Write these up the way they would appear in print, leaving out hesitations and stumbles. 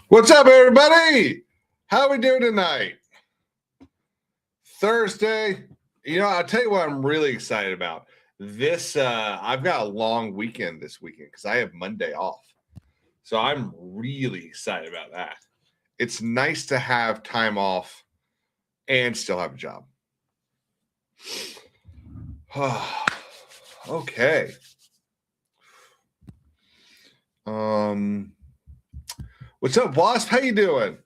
What's up, everybody? How we doing tonight? Thursday. I'll tell you what I'm really excited about. I've got a long weekend this weekend because I have Monday off. So I'm really excited about that. It's nice to have time off and still have a job. Okay. What's up, Wasp? How you doing?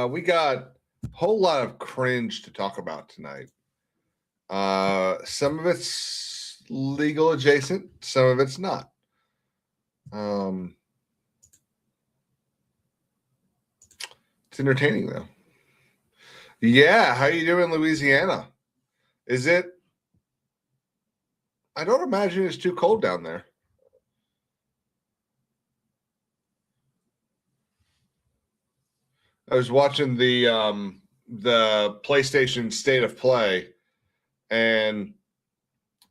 We got a whole lot of cringe to talk about tonight. Some of it's legal adjacent, some of it's not. It's entertaining though. Yeah, how you doing, Louisiana? Is it? I don't imagine it's too cold down there. I was watching the PlayStation State of Play, and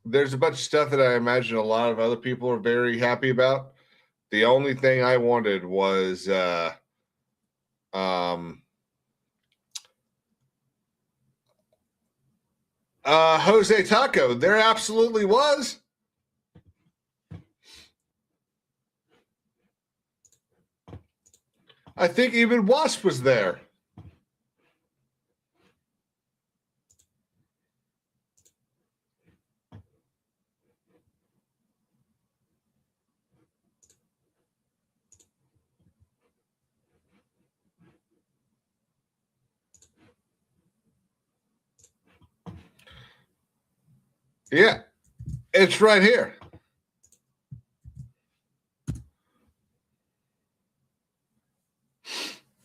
there's a bunch of stuff that I imagine a lot of other people are very happy about. The only thing I wanted was Jose Taco. There absolutely was. I think even Wasp was there. Yeah, it's right here.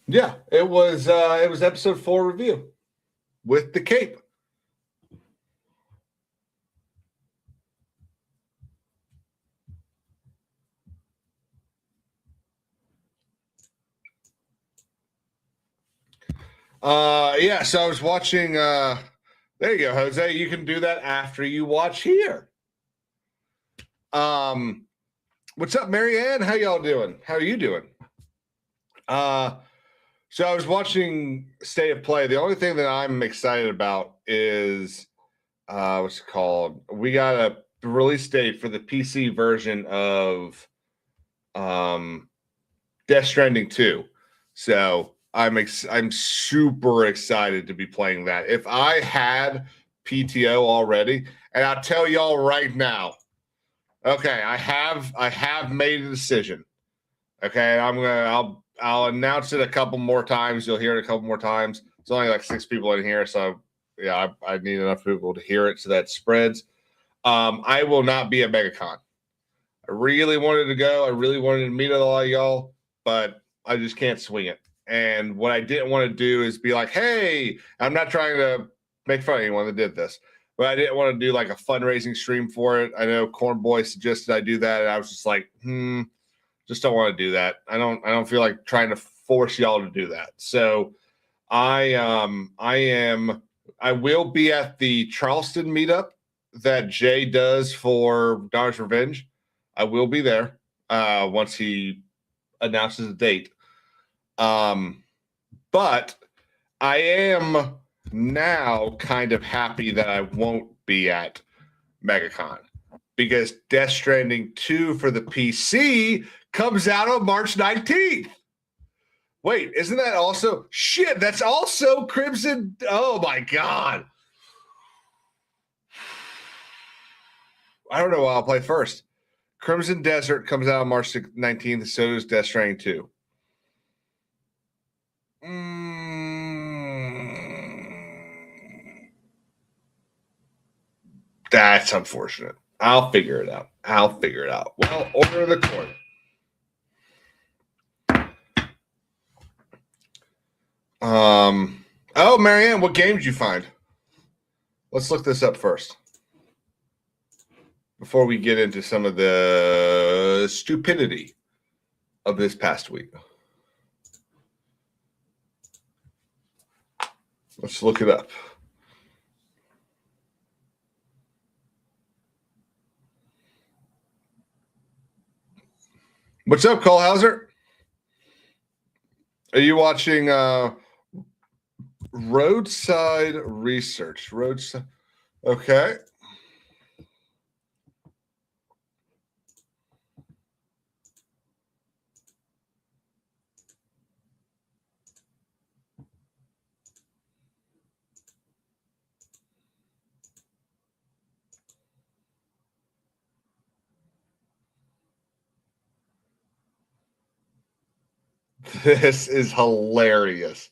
Yeah, it was episode 4 review with the cape. Yeah, so I was watching there you go, Jose. You can do that after you watch here. What's up, Marianne? How y'all doing? How are you doing? So I was watching State of Play. The only thing that I'm excited about is what's it called? We got a release date for the PC version of Death Stranding 2. So I'm super excited to be playing that. If I had PTO already, and I'll tell y'all right now, okay, I have made a decision. Okay, I'll announce it a couple more times. You'll hear it a couple more times. It's only like 6 people in here, so yeah, I need enough people to hear it so that spreads. I will not be at MegaCon. I really wanted to go. I really wanted to meet a lot of y'all, but I just can't swing it. And what I didn't want to do is be like, hey, I'm not trying to make fun of anyone that did this, but I didn't want to do like a fundraising stream for it. I know Corn Boy suggested I do that, and I was just like, just don't want to do that. I don't feel like trying to force y'all to do that. So I will be at the Charleston meetup that Jay does for Dar's Revenge. I will be there once he announces a date. But I am now kind of happy that I won't be at MegaCon because Death Stranding 2 for the PC comes out on March 19th. Wait, isn't that also shit? That's also Crimson. Oh my God. I don't know what I'll play first. Crimson Desert comes out on March 19th, so does Death Stranding 2. That's unfortunate. I'll figure it out. Well, order of the court. Oh, Marianne, what game did you find? Let's look this up first before we get into some of the stupidity of this past week. Let's look it up. What's up, Cole Hauser? Are you watching Roadside Research? Roadside. Okay. This is hilarious.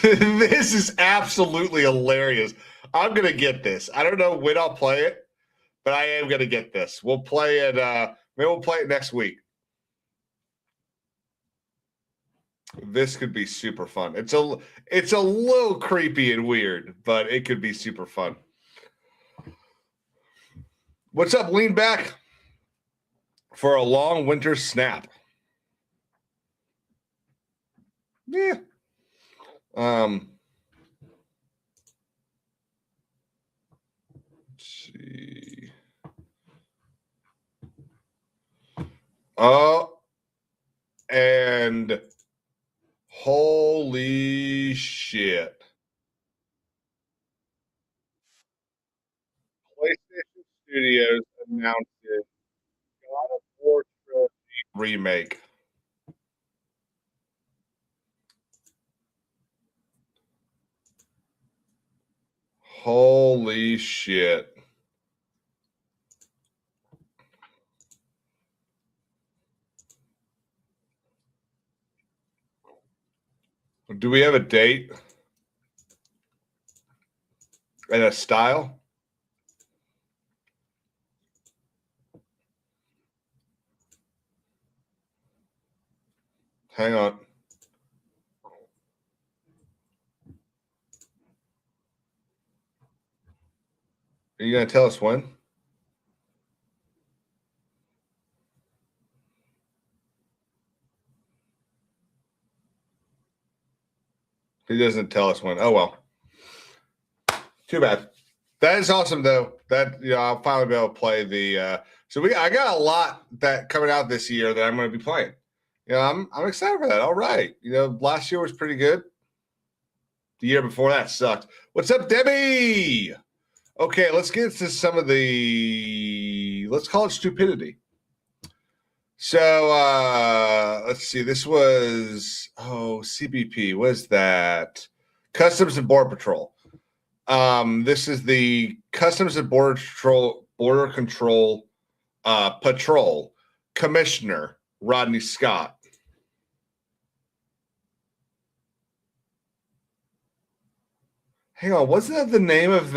This is absolutely hilarious. I'm gonna get this. I don't know when I'll play it, but I am gonna get this. We'll play it. Maybe we'll play it next week. This could be super fun. It's a little creepy and weird, but it could be super fun. What's up? Lean back for a long winter snap. Yeah. Let's see. Oh, and holy shit. PlayStation Studios announced it. God of War Trilogy remake. Holy shit. Do we have a date and a style? Hang on. Are you going to tell us when? He doesn't tell us when. Oh, well. Too bad. That is awesome, though. That I'll finally be able to play the. I got a lot that coming out this year that I'm going to be playing. I'm excited for that. All right. Last year was pretty good. The year before that sucked. What's up, Debbie? Okay, let's get to some of let's call it stupidity. So let's see. This was CBP. What is that? Customs and Border Patrol. This is the Customs and Border Control Patrol Commissioner Rodney Scott. Hang on, wasn't that the name of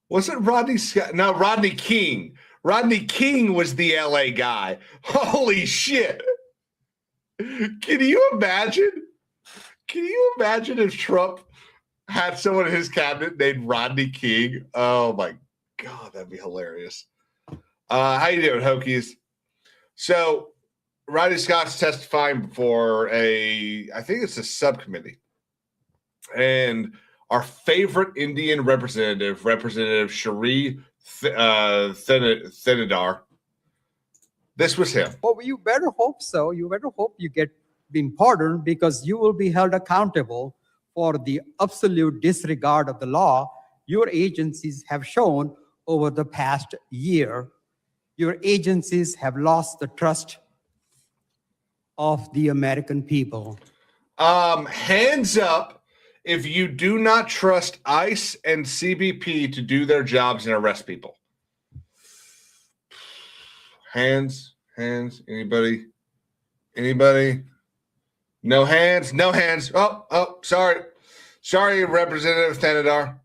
wasn't Rodney Scott? No, Rodney King. Rodney King was the LA guy. Holy shit. Can you imagine? Can you imagine if Trump had someone in his cabinet named Rodney King? Oh my God, that'd be hilarious. How you doing, Hokies? So Rodney Scott's testifying before I think it's a subcommittee. And our favorite Indian representative, Representative Shri Thenadar. This was him. Oh, you better hope so. You better hope you get been pardoned, because you will be held accountable for the absolute disregard of the law your agencies have shown over the past year. Your agencies have lost the trust of the American people. Hands up if you do not trust ICE and CBP to do their jobs and arrest people. Hands. Anybody? No hands. Oh, sorry, Representative Thenadar.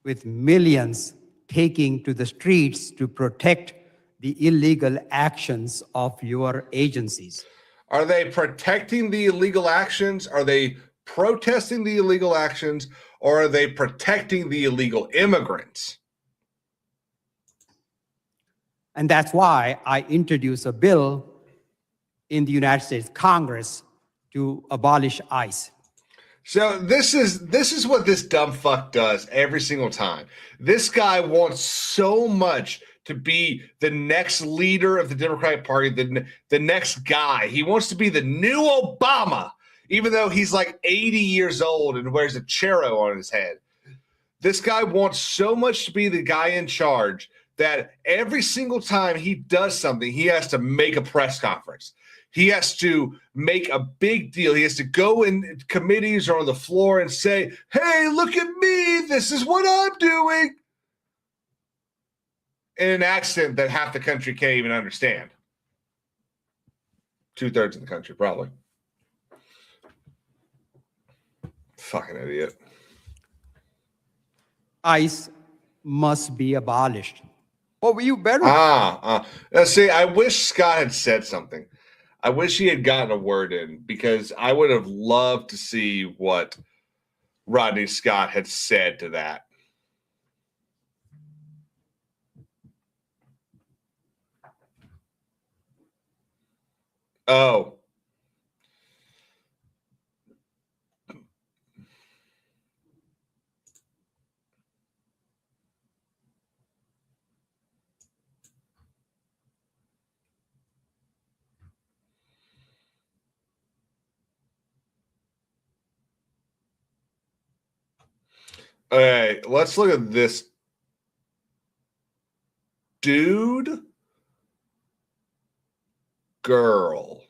With millions taking to the streets to protect the illegal actions of your agencies. Are they protecting the illegal actions? Are they protesting the illegal actions? Or are they protecting the illegal immigrants? And that's why I introduced a bill in the United States Congress to abolish ICE. So this is what this dumb fuck does every single time. This guy wants so much to be the next leader of the Democratic Party, the next guy. He wants to be the new Obama, even though he's like 80 years old and wears a chero on his head. This guy wants so much to be the guy in charge that every single time he does something, he has to make a press conference. He has to make a big deal. He has to go in committees or on the floor and say, hey, look at me. This is what I'm doing. In an accent that half the country can't even understand. 2/3 of the country, probably. Fucking idiot. ICE must be abolished. Oh, you better. See, I wish Scott had said something. I wish he had gotten a word in, because I would have loved to see what Rodney Scott had said to that. Oh. Okay, let's look at this dude. Girl.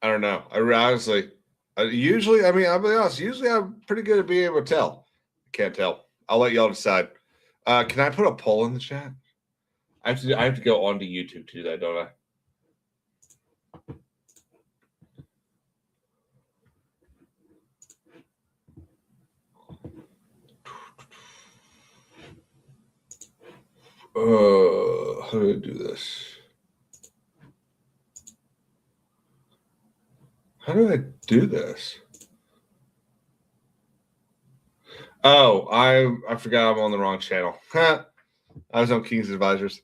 I don't know. I honestly, usually, I mean, I'll be honest, usually I'm pretty good at being able to tell. I can't tell. I'll let y'all decide. Can I put a poll in the chat? I have to go onto YouTube to do that, don't I? How do I do this? How do I do this? Oh, I forgot I'm on the wrong channel. I was on King's Advisors.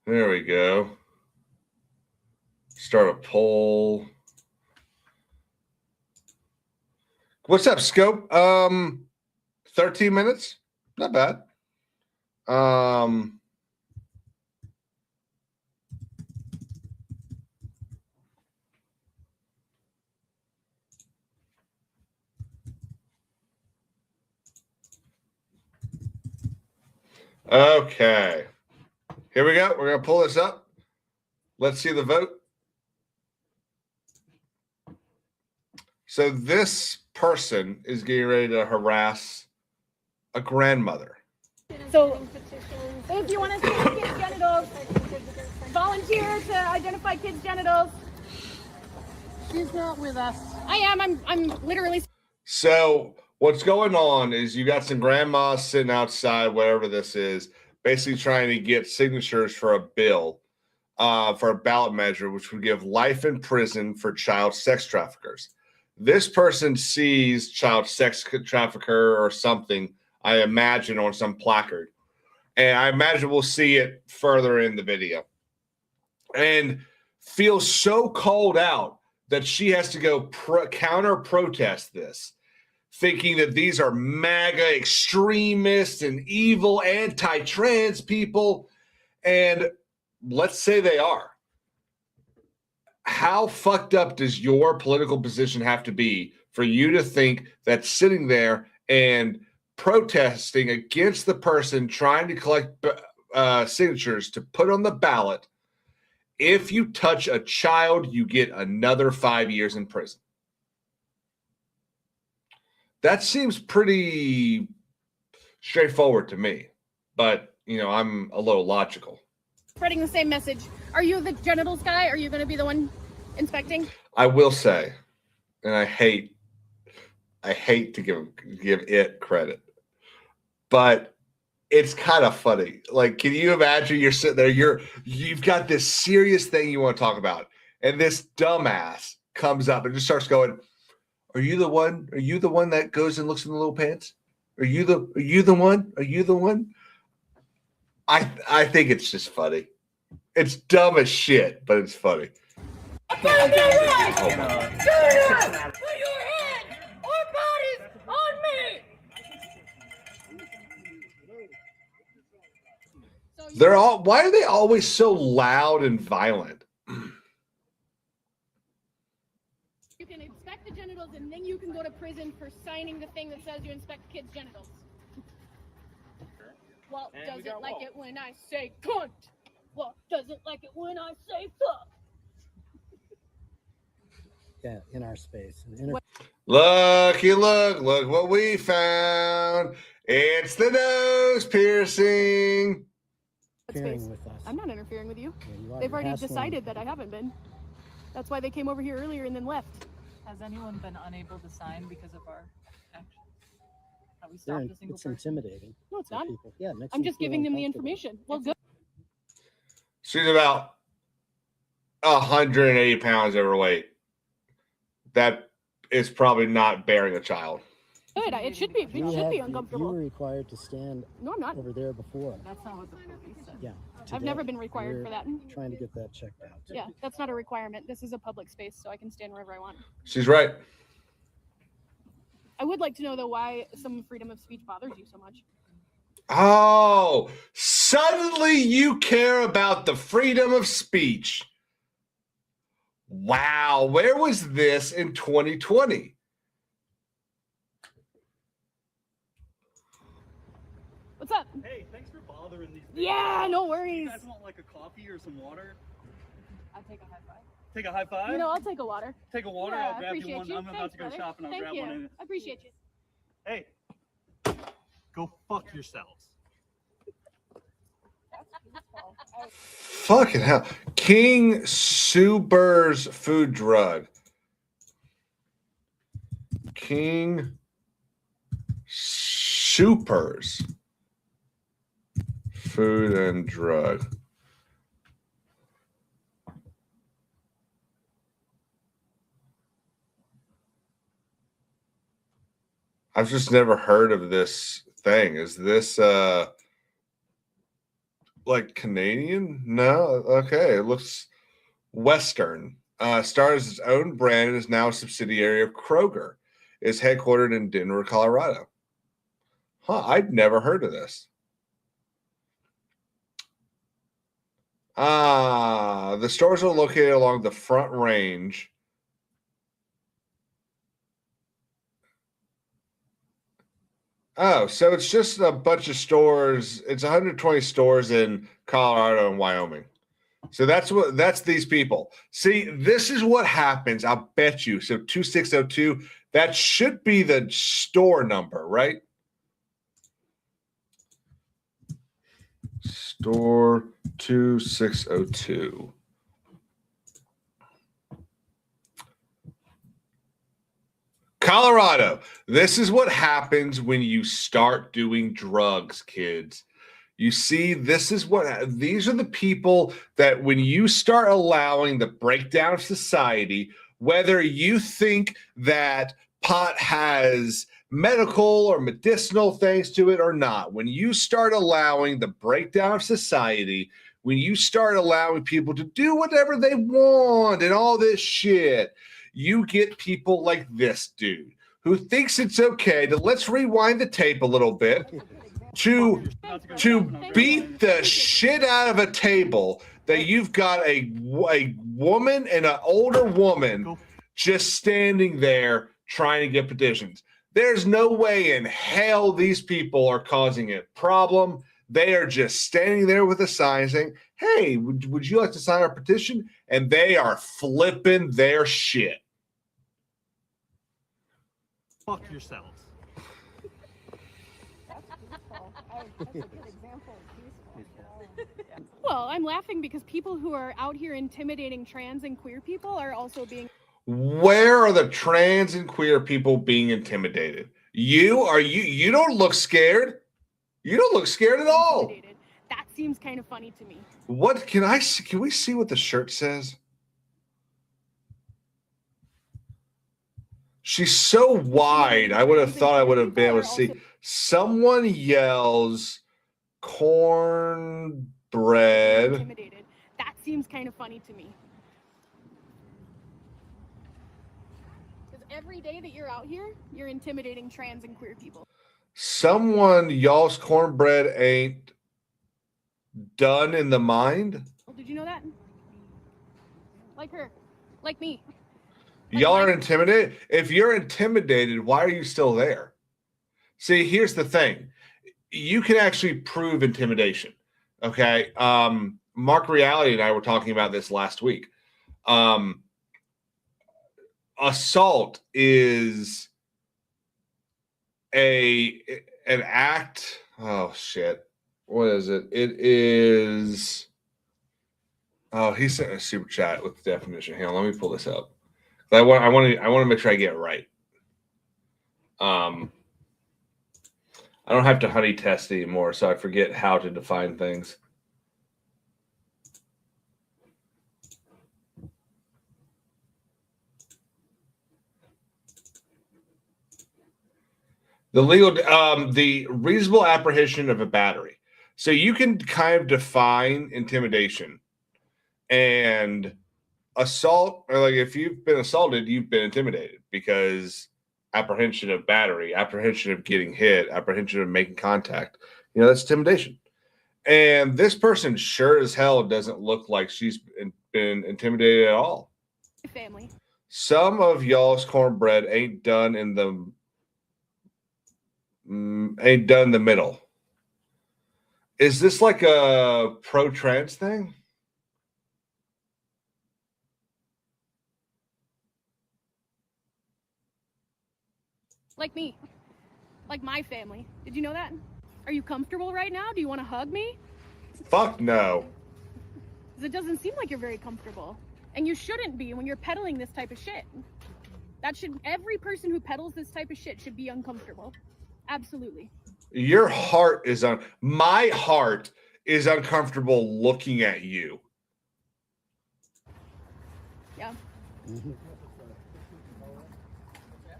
There we go. Start a poll. What's up, Scope? 13 minutes? Not bad. Okay. Here we go. We're going to pull this up. Let's see the vote. So this person is getting ready to harass a grandmother. So if you want to see kids' genitals, volunteer to identify kids' genitals. She's not with us. I am. I'm literally. So what's going on is you got some grandmas sitting outside, whatever this is, basically trying to get signatures for a bill, for a ballot measure, which would give life in prison for child sex traffickers. This person sees child sex trafficker or something, I imagine, on some placard. And I imagine we'll see it further in the video. And feels so called out that she has to go counter-protest this, thinking that these are MAGA extremists and evil anti-trans people. And let's say they are. How fucked up does your political position have to be for you to think that sitting there and protesting against the person trying to collect signatures to put on the ballot, if you touch a child, you get another 5 years in prison? That seems pretty straightforward to me, but, you know, I'm a little logical. Spreading the same message. Are you the genitals guy? Are you going to be the one inspecting? I will say, and I hate to give it credit, but it's kind of funny. Like, can you imagine you're sitting there, you've got this serious thing you want to talk about, and this dumbass comes up and just starts going, Are you the one that goes and looks in the little pants? Are you the one? Are you the one? I think it's just funny. It's dumb as shit, but it's funny. Do not put your head or bodies on me. Why are they always so loud and violent? You can inspect the genitals and then you can go to prison for signing the thing that says you inspect kids' genitals. Well, does it like it when I say cunt? Well, does it like it when I say fuck? Yeah, in our space. Looky, look what we found. It's the nose piercing. Interfering with us. I'm not interfering with you. Yeah, you are. They've You're already hassling. decided that I haven't been. That's why they came over here earlier and then left. Has anyone been unable to sign because of our actions? Have we stopped a single It's person? intimidating. No, it's for not. people. Yeah, it makes I'm them just feel giving them the uncomfortable. information. Well, good. She's about 180 pounds overweight. That is probably not bearing a child. Good. It should be. It should be You were uncomfortable. required to stand No, I'm not. over there before. That's not what the police said. Yeah. I've never today. been required We're for that. Trying to get that checked out. Yeah, that's not a requirement. This is a public space, so I can stand wherever I want. She's right. I would like to know, though, why some freedom of speech bothers you so much. Oh, suddenly you care about the freedom of speech. Wow, where was this in 2020? What's up? Hey, thanks for bothering these. Yeah, no You worries. guys want like a coffee or some water? I'll take a high five. Take a high five? You know, I'll take a water. Take a water, Yeah, I'll I grab you appreciate one. you. I'm about Thanks, to go brother. shop and I'll Thank grab you. one. I appreciate you. Hey, go fuck yourselves. Fucking hell. King Super's food drug. King Super's food and drug. I've just never heard of this thing. Is this like Canadian? No. Okay. It looks Western. Started as its own brand and is now a subsidiary of Kroger. Is headquartered in Denver, Colorado. Huh, I'd never heard of this. The stores are located along the Front Range. Oh, so it's just a bunch of stores. It's 120 stores in Colorado and Wyoming. So that's these people. See, this is what happens. I'll bet you. So 2602, that should be the store number, right? Store 2602. Colorado. This is what happens when you start doing drugs, kids. You see, these are the people that when you start allowing the breakdown of society, whether you think that pot has medical or medicinal things to it or not, when you start allowing the breakdown of society, when you start allowing people to do whatever they want and all this shit, you get people like this dude who thinks it's okay to, let's rewind the tape a little bit, to beat the shit out of a table that you've got a woman and an older woman just standing there trying to get petitions. There's no way in hell these people are causing a problem. They are just standing there with a sign saying, hey, would you like to sign our petition? And they are flipping their shit. Fuck yourselves. Well, I'm laughing because people who are out here intimidating trans and queer people are also being. Where are the trans and queer people being intimidated? You don't look scared. You don't look scared at all. Intimidated. That seems kind of funny to me. What can I see? Can we see what the shirt says? She's so wide. I would have thought I would have been able to see. Someone yells cornbread. Intimidated. That seems kind of funny to me. Because every day that you're out here, you're intimidating trans and queer people. Someone y'all's cornbread ain't done in the mind. Did you know that? Like her. Like me. Y'all are intimidated. If you're intimidated, why are you still there? See, here's the thing. You can actually prove intimidation. Okay. Mark Reality and I were talking about this last week. Assault is an act. Oh shit. What is it? It is. Oh, he sent a super chat with the definition. Hang on, let me pull this up. I want to make sure I get it right. I don't have to honey test anymore, so I forget how to define things. The reasonable apprehension of a battery. So you can kind of define intimidation and assault, or like if you've been assaulted, you've been intimidated because apprehension of battery, apprehension of getting hit, apprehension of making contact. That's intimidation. And this person sure as hell doesn't look like she's been intimidated at all. Family. Some of y'all's cornbread ain't done in the middle. Is this like a pro-trans thing? Like me. Like my family. Did you know that? Are you comfortable right now? Do you want to hug me? Fuck no. Because it doesn't seem like you're very comfortable. And you shouldn't be when you're peddling this type of shit. Every person who peddles this type of shit should be uncomfortable. Absolutely. Your heart is my heart is uncomfortable looking at you. Yeah.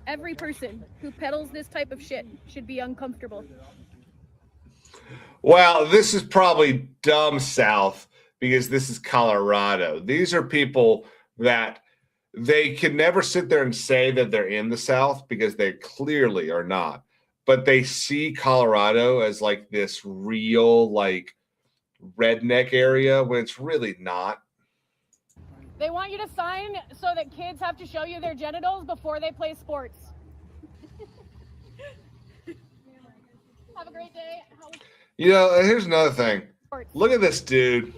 Every person who peddles this type of shit should be uncomfortable. Well, this is probably dumb South because this is Colorado. These are people that they can never sit there and say that they're in the South because they clearly are not. But they see Colorado as like this real, like, redneck area when it's really not. They want you to sign so that kids have to show you their genitals before they play sports. Have a great day. Here's another thing. Look at this dude.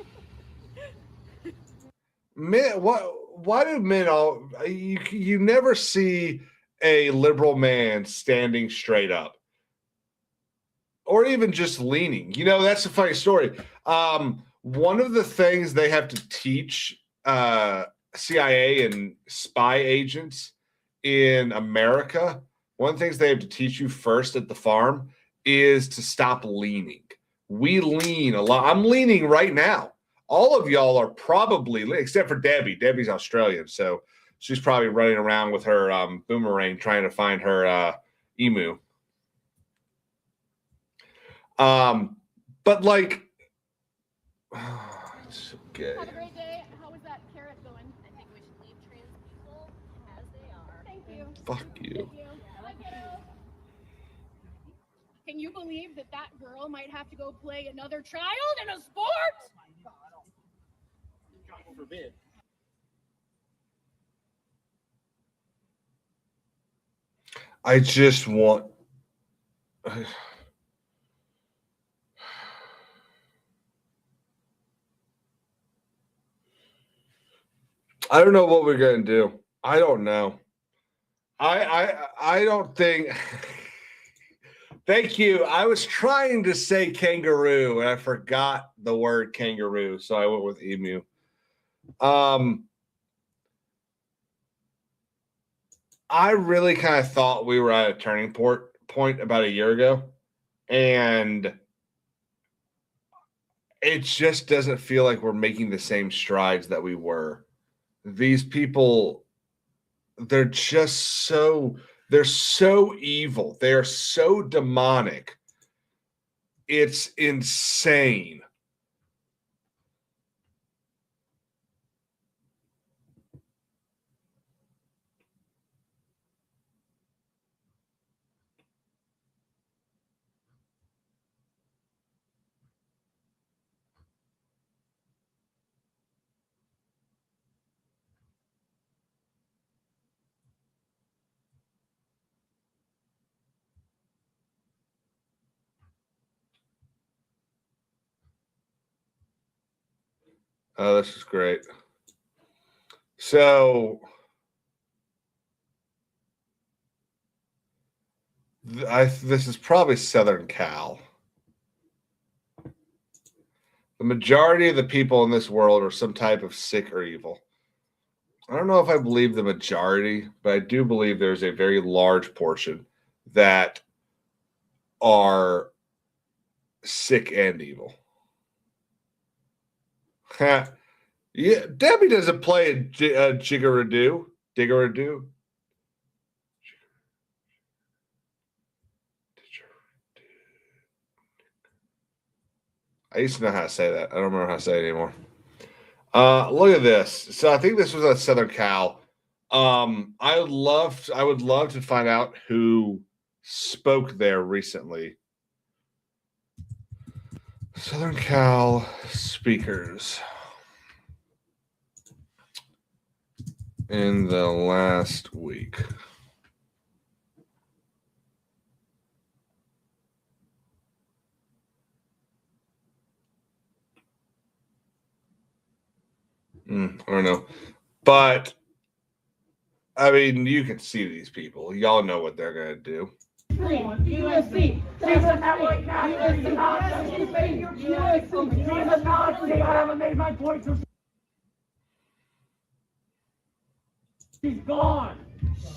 Men, why do men all you never see a liberal man standing straight up or even just leaning? That's a funny story. One of the things they have to teach CIA and spy agents in America, one of the things they have to teach you first at the farm is to stop leaning. We lean a lot. I'm leaning right now. All of y'all are probably, except for Debbie. Debbie's Australian, so she's probably running around with her boomerang trying to find her emu. But like, it's okay. Have a great day. How was that carrot going? I think we should leave trans people as they are. Thank you. Fuck you. Thank you. Bye, kiddo. Can you believe that girl might have to go play another child in a sport? God forbid. I just want. I don't know what we're gonna do. I don't know. I don't think. Thank you. I was trying to say kangaroo and I forgot the word kangaroo, so I went with emu. I really kind of thought we were at a turning point about a year ago, and it just doesn't feel like we're making the same strides that we were. These people, they're so evil. They're so demonic. It's insane. Oh, this is great. So this is probably Southern Cal. The majority of the people in this world are some type of sick or evil. I don't know if I believe the majority, but I do believe there's a very large portion that are sick and evil. Yeah, Debbie doesn't play a jiggeradoo. Diggeradoo. I used to know how to say that. I don't remember how to say it anymore. Look at this. So I think this was at Southern Cal. I would love to find out who spoke there recently. Southern Cal speakers in the last week. I don't know. But I mean, you can see these people. Y'all know what they're gonna do. USC. She's a network Nazi. She's a Nazi. She's a Nazi. I haven't made my point. She's gone.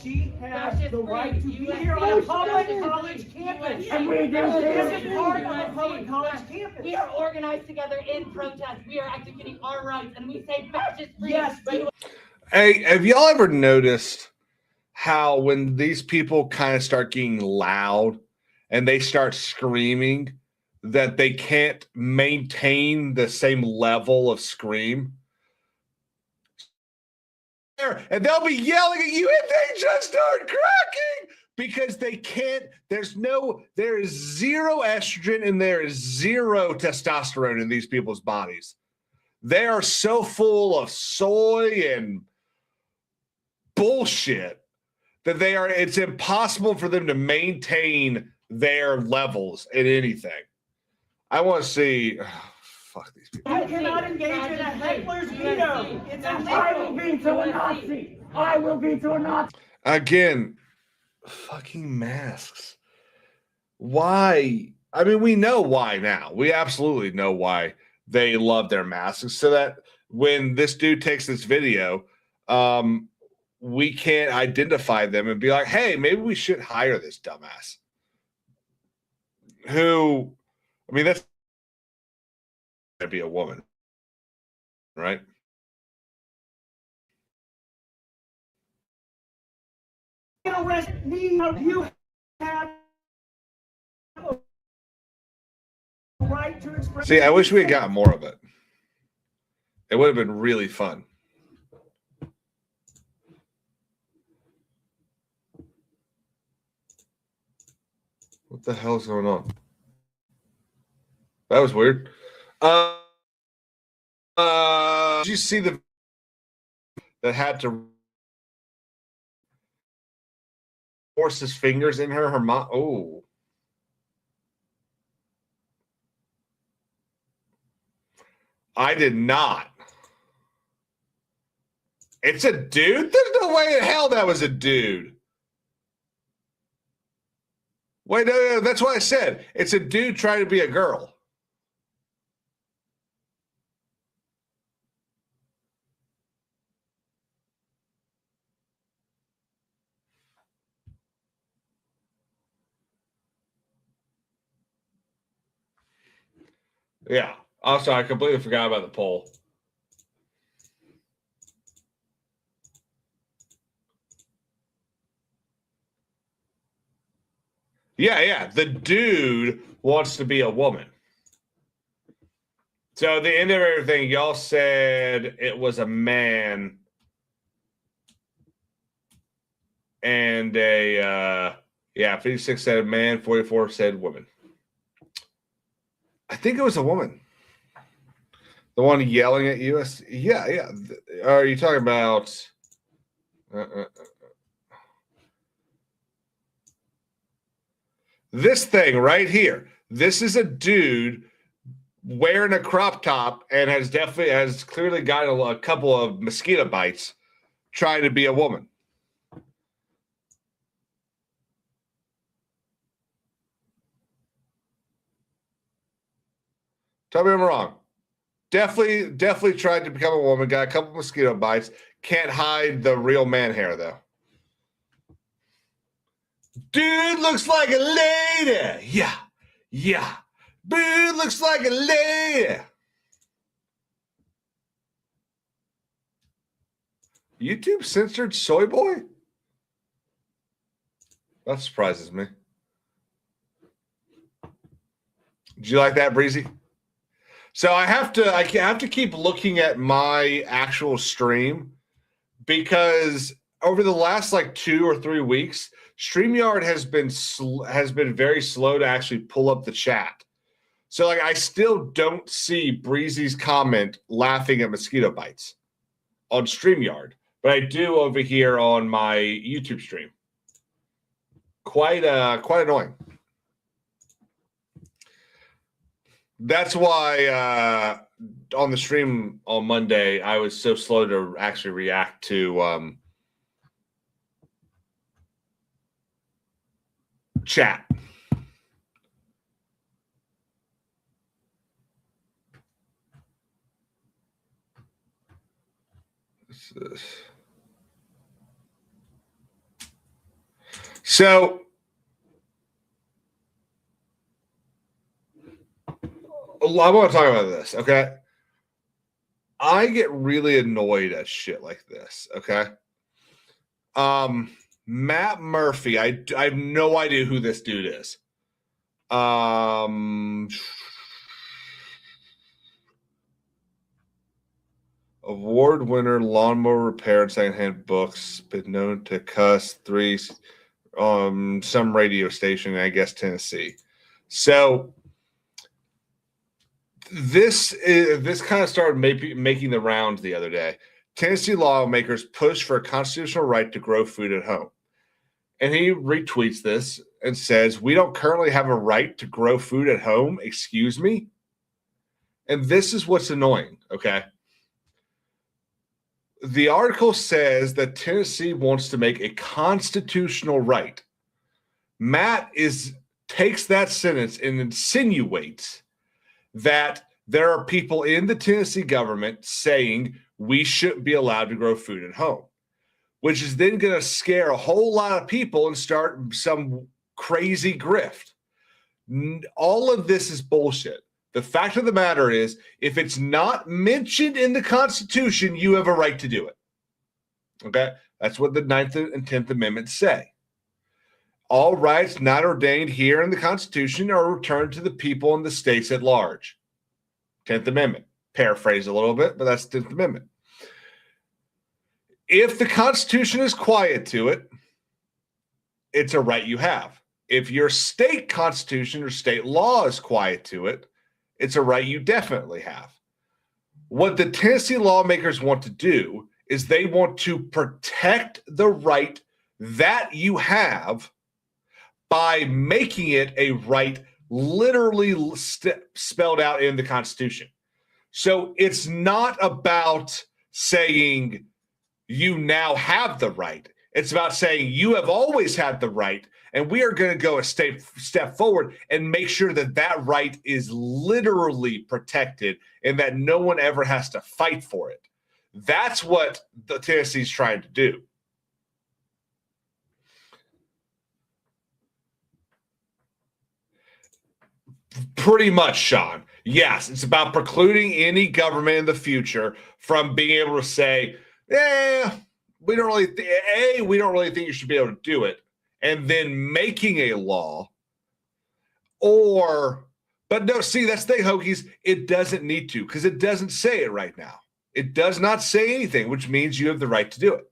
She has the right to be here on a public college campus. And we do This too. is part of a public college campus. We are organized together in protest. We are executing our rights, and we say fascist free. Yes, but Hey, have y'all ever noticed how when these people kind of start getting loud and they start screaming that they can't maintain the same level of scream? And they'll be yelling at you and they just start cracking because they can't. There is zero estrogen and there is zero testosterone in these people's bodies. They are so full of soy and bullshit that it's impossible for them to maintain their levels in anything. I want to see. Fuck these people. you cannot engage in a heckler's veto. It's I will illegal. veto a Nazi. I will veto a Nazi. Again, fucking masks. Why? I mean, we know why now. We absolutely know why they love their masks. So that when this dude takes this video, we can't identify them and be like, hey, maybe we should hire this dumbass. Who, I mean, that's going to be a woman, right? Arrest me. You have a right to express. See, I wish we had got more of it. It would have been really fun. What the hell is going on? That was weird. Did you see the that had to force his fingers in her mom? Oh. I did not. It's a dude? There's no way in hell that was a dude. Wait, no, that's what I said. It's a dude trying to be a girl. Yeah. Also, I completely forgot about the poll. Yeah. The dude wants to be a woman. So at the end of everything, y'all said it was a man and 56 said man, 44 said woman. I think it was a woman. The one yelling at you? Yeah. Are you talking about... This thing right here. This is a dude wearing a crop top and has clearly gotten a couple of mosquito bites trying to be a woman. Tell me I'm wrong. Definitely tried to become a woman, got a couple of mosquito bites. Can't hide the real man hair, though. Dude looks like a lady. Yeah. Dude looks like a lady. YouTube censored Soy Boy? That surprises me. Did you like that, Breezy? So I have to keep looking at my actual stream because over the last like 2 or 3 weeks, StreamYard has been very slow to actually pull up the chat. So like I still don't see Breezy's comment laughing at mosquito bites on StreamYard, but I do over here on my YouTube stream. Quite annoying. That's why on the stream on Monday, I was so slow to actually react to chat. So I want to talk about this, okay? I get really annoyed at shit like this, okay? Matt Murphy, I have no idea who this dude is. Award winner, lawnmower repair and secondhand books, been known to cuss, 3, some radio station, I guess Tennessee. So this kind of started making the rounds the other day. Tennessee lawmakers push for a constitutional right to grow food at home. And he retweets this and says, "We don't currently have a right to grow food at home. Excuse me." And this is what's annoying, okay? The article says that Tennessee wants to make a constitutional right. Matt takes that sentence and insinuates that there are people in the Tennessee government saying we shouldn't be allowed to grow food at home, which is then going to scare a whole lot of people and start some crazy grift. All of this is bullshit. The fact of the matter is, if it's not mentioned in the Constitution, you have a right to do it. Okay? That's what the 9th and 10th Amendments say. All rights not ordained here in the Constitution are returned to the people and the states at large. 10th Amendment. Paraphrase a little bit, but that's 10th Amendment. If the Constitution is quiet to it, it's a right you have. If your state constitution or state law is quiet to it, it's a right you definitely have. What the Tennessee lawmakers want to do is they want to protect the right that you have by making it a right literally spelled out in the Constitution. So it's not about saying you now have the right. It's about saying you have always had the right, and we are going to go a step forward and make sure that that right is literally protected and that no one ever has to fight for it. That's what the Tennessee's trying to do. Pretty much, Sean. Yes, it's about precluding any government in the future from being able to say, we don't really think you should be able to do it, and then making a law. But no, see, that's the thing, Hokies. It doesn't need to, because it doesn't say it right now. It does not say anything, which means you have the right to do it.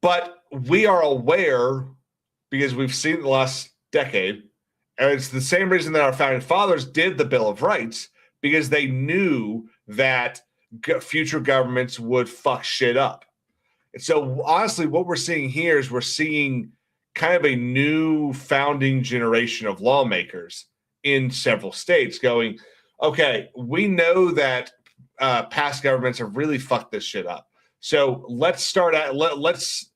But we are aware, because we've seen it the last decade, and it's the same reason that our founding fathers did the Bill of Rights, because they knew that future governments would fuck shit up. And so honestly, what we're seeing here is we're seeing kind of a new founding generation of lawmakers in several states going, okay, we know that past governments have really fucked this shit up. So let's start at let's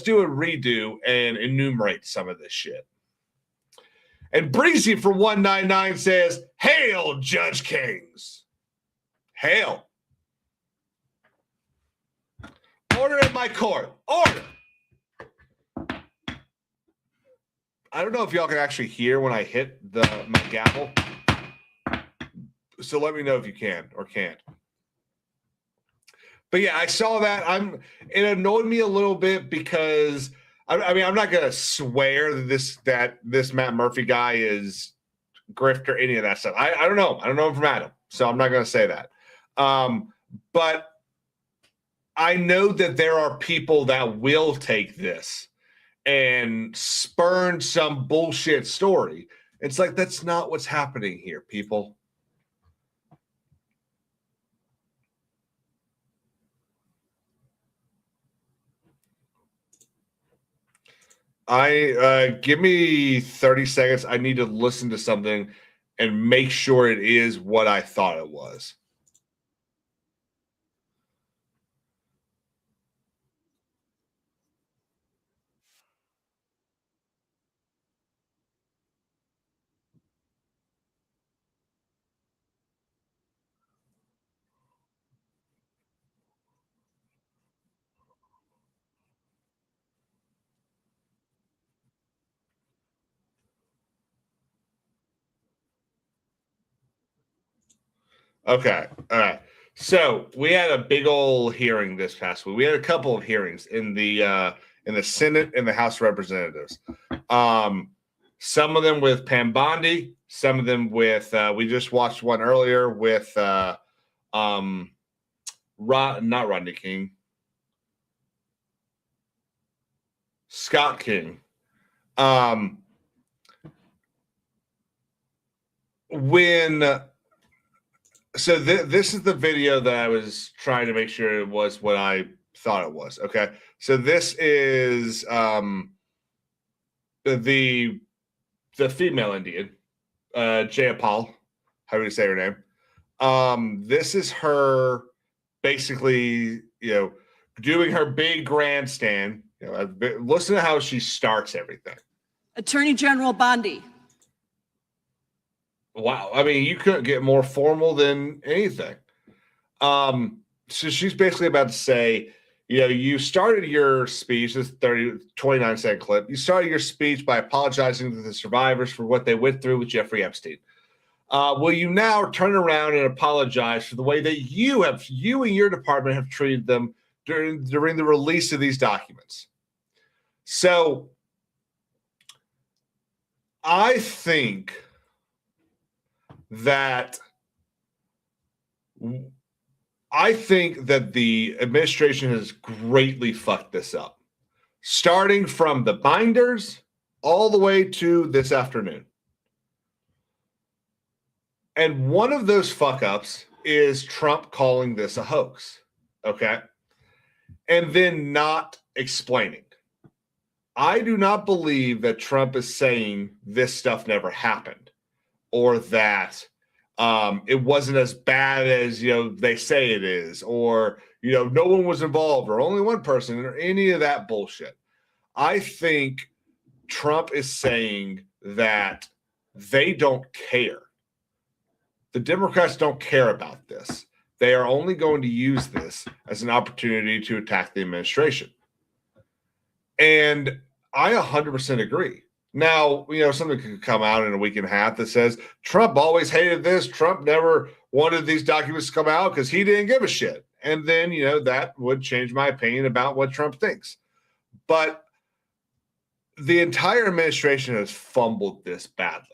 do a redo and enumerate some of this shit. And Breezy for 199 says, "Hail, Judge Kings! Hail! Order in my court. Order." I don't know if y'all can actually hear when I hit my gavel. So let me know if you can or can't. But yeah, I saw that. It annoyed me a little bit because I mean, I'm not gonna swear that this Matt Murphy guy is grift or any of that stuff. I don't know. I don't know him from Adam, so I'm not gonna say that. But I know that there are people that will take this and spurn some bullshit story. It's like, that's not what's happening here, people. Give me 30 seconds. I need to listen to something and make sure it is what I thought it was. Okay. All right. So we had a big old hearing this past week. We had a couple of hearings in the Senate and the House of Representatives. Some of them with Pam Bondi, some of them with we just watched one earlier with not Rodney King, Scott King. So this is the video that I was trying to make sure it was what I thought it was. Okay. So this is the female Indian, Jayapal, how do you say her name? This is her basically, doing her big grandstand. Listen to how she starts everything. Attorney General Bondi. Wow. I mean, you couldn't get more formal than anything. So she's basically about to say, you started your speech, this 29-second clip. You started your speech by apologizing to the survivors for what they went through with Jeffrey Epstein. Will you now turn around and apologize for the way that you and your department have treated them during the release of these documents? So I think that the administration has greatly fucked this up, starting from the binders all the way to this afternoon. And one of those fuck ups is Trump calling this a hoax. Okay. And then not explaining. I do not believe that Trump is saying this stuff never happened, or that it wasn't as bad as they say it is, or no one was involved, or only one person, or any of that bullshit. I think Trump is saying that they don't care. The Democrats don't care about this. They are only going to use this as an opportunity to attack the administration. And I 100% agree. Now, something could come out in a week and a half that says Trump always hated this. Trump never wanted these documents to come out because he didn't give a shit. And then, that would change my opinion about what Trump thinks. But the entire administration has fumbled this badly.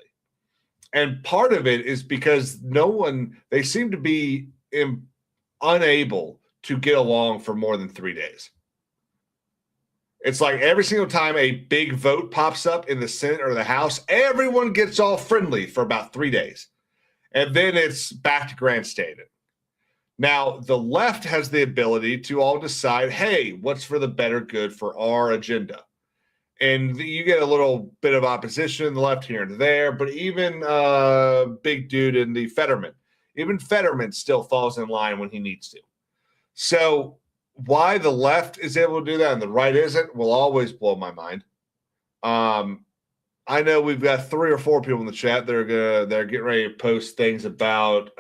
And part of it is because they seem to be unable to get along for more than 3 days. It's like every single time a big vote pops up in the Senate or the House, everyone gets all friendly for about 3 days. And then it's back to grandstanding. Now, the left has the ability to all decide, hey, what's for the better good for our agenda? And you get a little bit of opposition in the left here and there, but even big dude in the Fetterman, even Fetterman still falls in line when he needs to. So why the left is able to do that and the right isn't will always blow my mind. I know we've got 3 or 4 people in the chat that they're getting ready to post things about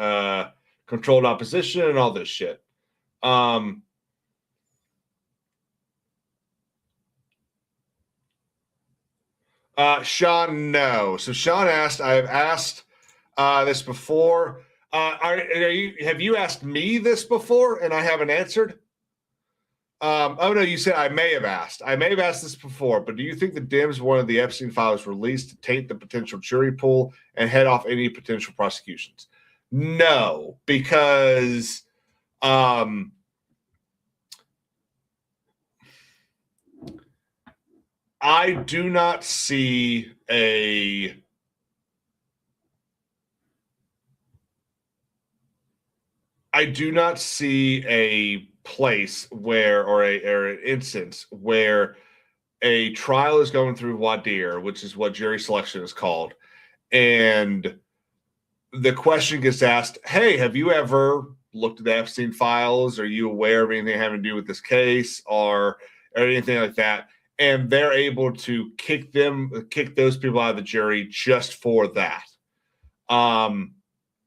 controlled opposition and all this shit. Sean, no. So Sean asked, I've asked this before. Have you asked me this before and I haven't answered? Oh, no, you said I may have asked. I may have asked this before, but do you think the Dems wanted the Epstein files released to taint the potential jury pool and head off any potential prosecutions? No, because I do not see a place where or an instance where a trial is going through voir dire, which is what jury selection is called, and the question gets asked, hey, have you ever looked at the Epstein files? Are you aware of anything having to do with this case or anything like that? And they're able to kick those people out of the jury just for that.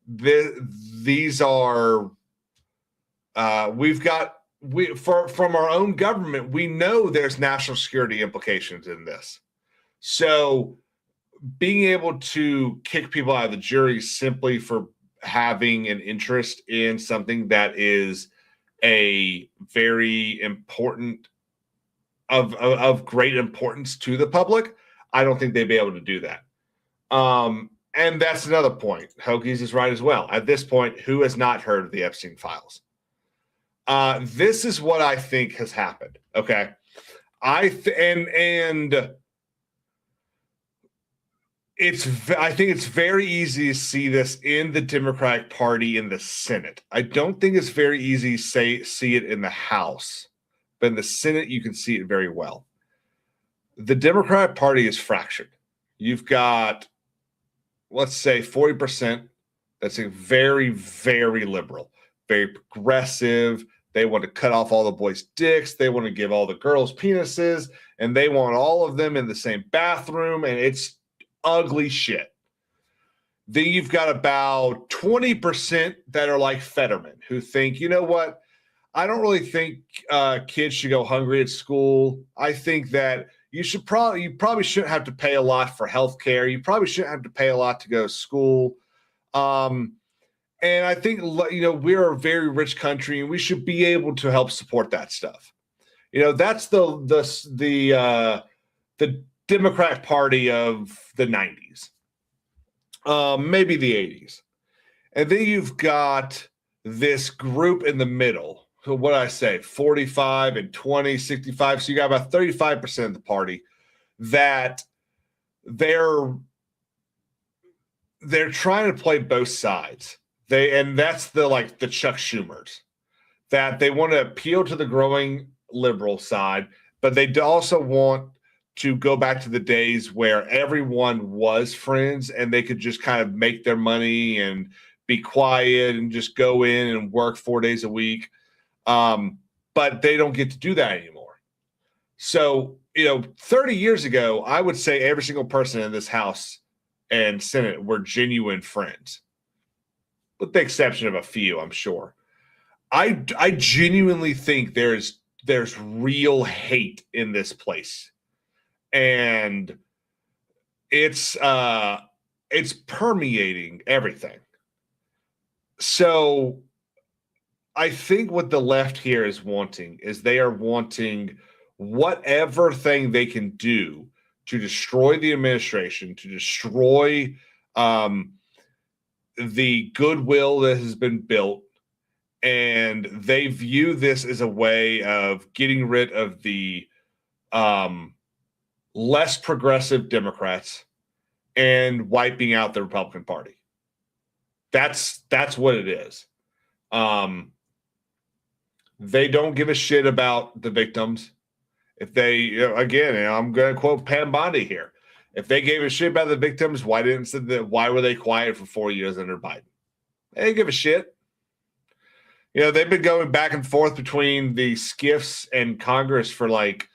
These are from our own government, we know there's national security implications in this. So being able to kick people out of the jury simply for having an interest in something that is a very important of great importance to the public, I don't think they'd be able to do that. And that's another point. Hokies is right as well. At this point, who has not heard of the Epstein files? This is what I think has happened. Okay. I think it's very easy to see this in the Democratic Party in the Senate. I don't think it's very easy to see it in the House, but in the Senate, you can see it very well. The Democratic Party is fractured. You've got, let's say, 40% that's a very, very liberal, very progressive. They want to cut off all the boys' dicks. They want to give all the girls penises, and they want all of them in the same bathroom, and it's ugly shit. Then you've got about 20% that are like Fetterman, who think, you know what? I don't really think kids should go hungry at school. I think that you probably shouldn't have to pay a lot for healthcare. You probably shouldn't have to pay a lot to go to school. And I think, we're a very rich country and we should be able to help support that stuff. That's the Democratic Party of the 90s, maybe the 80s. And then you've got this group in the middle. So what I say, 45 and 20, 65. So you got about 35% of the party that they're trying to play both sides. And that's the Chuck Schumers, that they want to appeal to the growing liberal side, but they also want to go back to the days where everyone was friends and they could just kind of make their money and be quiet and just go in and work 4 days a week. But they don't get to do that anymore. So, 30 years ago, I would say every single person in this House and Senate were genuine friends, with the exception of a few, I'm sure. I genuinely think there's real hate in this place. And it's permeating everything. So I think what the left here is wanting is they are wanting whatever thing they can do to destroy the administration, to destroy the goodwill that has been built. And they view this as a way of getting rid of the less progressive Democrats and wiping out the Republican Party. That's what it is. They don't give a shit about the victims. If they, again, I'm going to quote Pam Bondi here. If they gave a shit about the victims, why were they quiet for 4 years under Biden? They didn't give a shit. They've been going back and forth between the SCIFs and Congress for like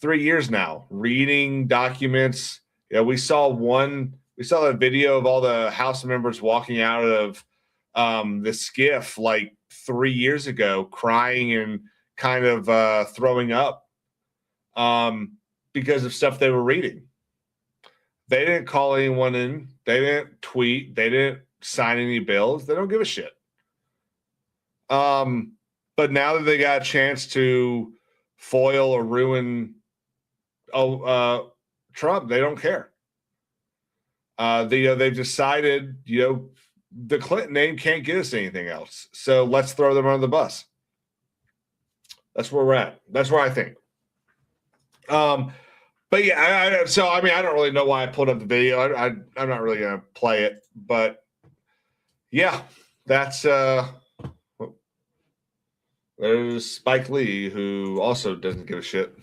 3 years now, reading documents. We saw that video of all the House members walking out of the SCIF like 3 years ago, crying and kind of throwing up because of stuff they were reading. They didn't call anyone in. They didn't tweet. They didn't sign any bills. They don't give a shit. But now that they got a chance to foil or ruin Trump, they don't care. They've decided, the Clinton name can't get us anything else. So let's throw them under the bus. That's where we're at. That's where I think. But yeah, I don't really know why I pulled up the video. I'm not really going to play it, but yeah, that's there's Spike Lee, who also doesn't give a shit.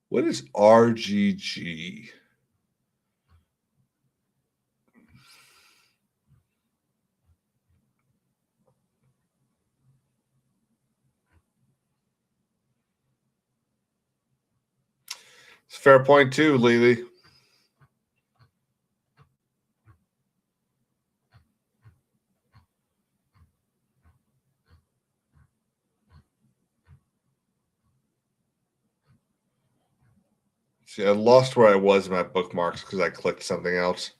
What is RGG? It's a fair point too, Lily. See, I lost where I was in my bookmarks because I clicked something else.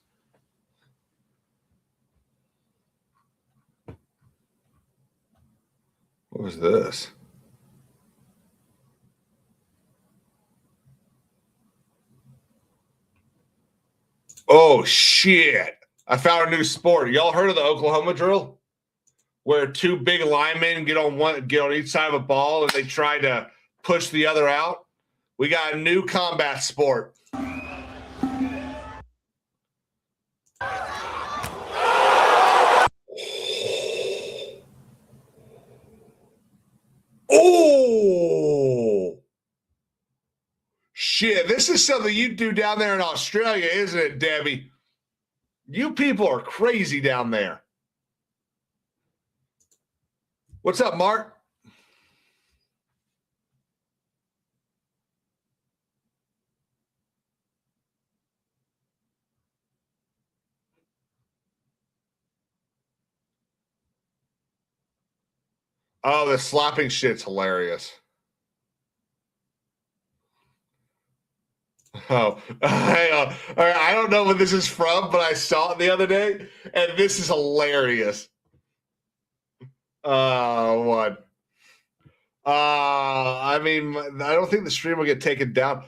What was this? Oh, shit. I found a new sport. Y'all heard of the Oklahoma drill? Where two big linemen get on each side of a ball and they try to push the other out? We got a new combat sport. Oh, shit. This is something you do down there in Australia, isn't it, Debbie? You people are crazy down there. What's up, Mark? Oh, the slapping shit's hilarious. Oh, hang on. All right, I don't know what this is from, but I saw it the other day, and this is hilarious. What? I mean, I don't think the stream will get taken down.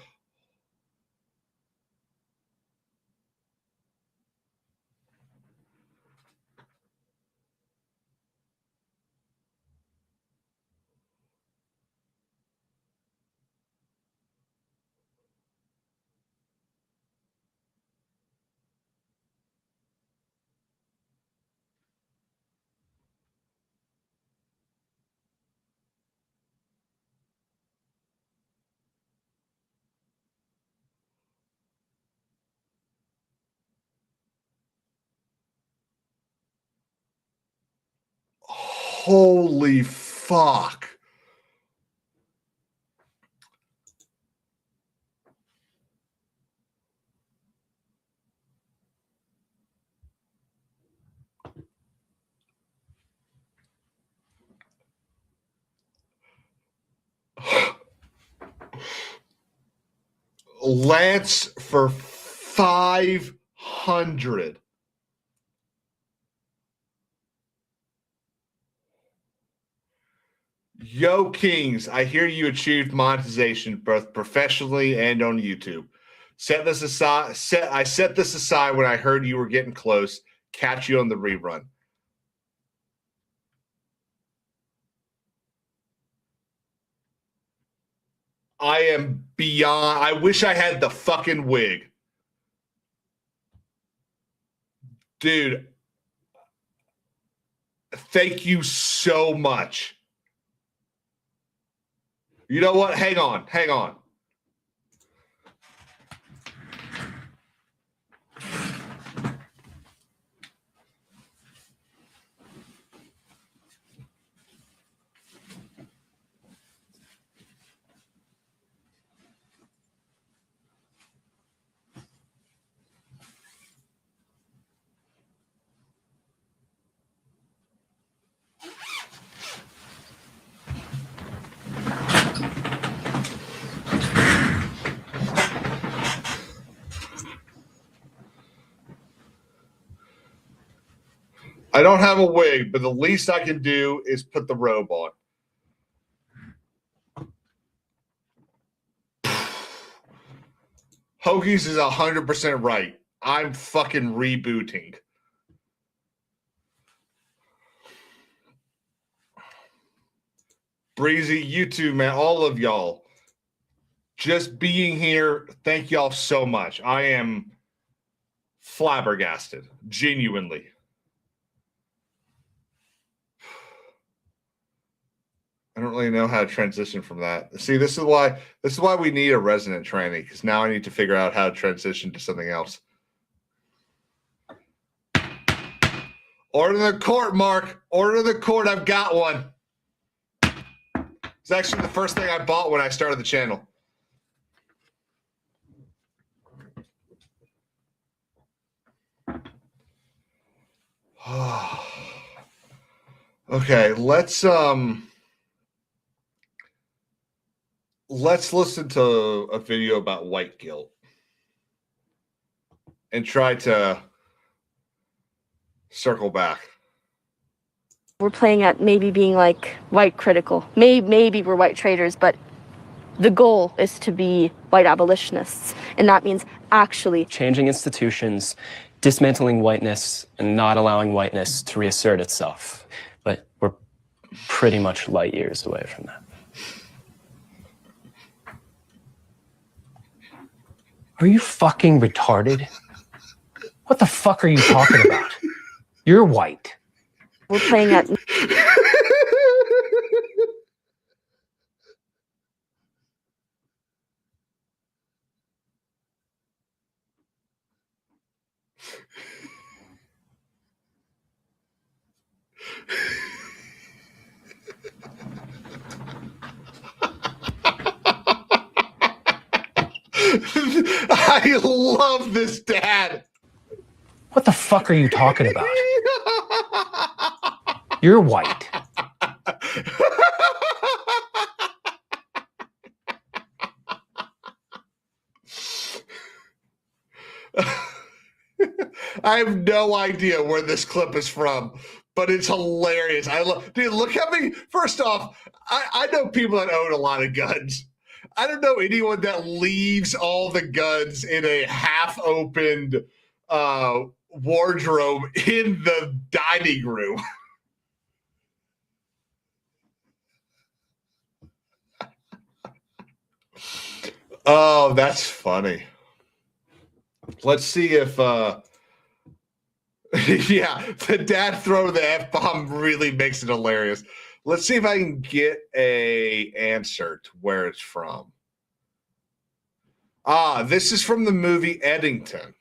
Holy fuck. Lance for 500. Yo, Kings, I hear you achieved monetization both professionally and on YouTube. I set this aside when I heard you were getting close. Catch you on the rerun. I am beyond. I wish I had the fucking wig. Dude, thank you so much. You know what? Hang on. I don't have a wig, but the least I can do is put the robe on. Hoagies is 100% right. I'm fucking rebooting. Breezy, you too, man. All of y'all. Just being here, thank y'all so much. I am flabbergasted, genuinely. I don't really know how to transition from that. See, this is why we need a resident trainee, because now I need to figure out how to transition to something else. Order the court, Mark. Order the court. I've got one. It's actually the first thing I bought when I started the channel. Okay, let's listen to a video about white guilt and try to circle back. We're playing at maybe being like white critical. Maybe we're white traitors, but the goal is to be white abolitionists. And that means actually changing institutions, dismantling whiteness, and not allowing whiteness to reassert itself. But we're pretty much light years away from that. Are you fucking retarded? What the fuck are you talking about? You're white. we're playing at I love this dad. What the fuck are you talking about? You're white. I have no idea where this clip is from, but it's hilarious. I love, dude. Look how many. First off, I know people that own a lot of guns. I don't know anyone that leaves all the guns in a half-opened wardrobe in the dining room. Oh, that's funny. Let's see if yeah, the dad throw the F-bomb really makes it hilarious. Let's see if I can get a answer to where it's from. Ah, this is from the movie Eddington.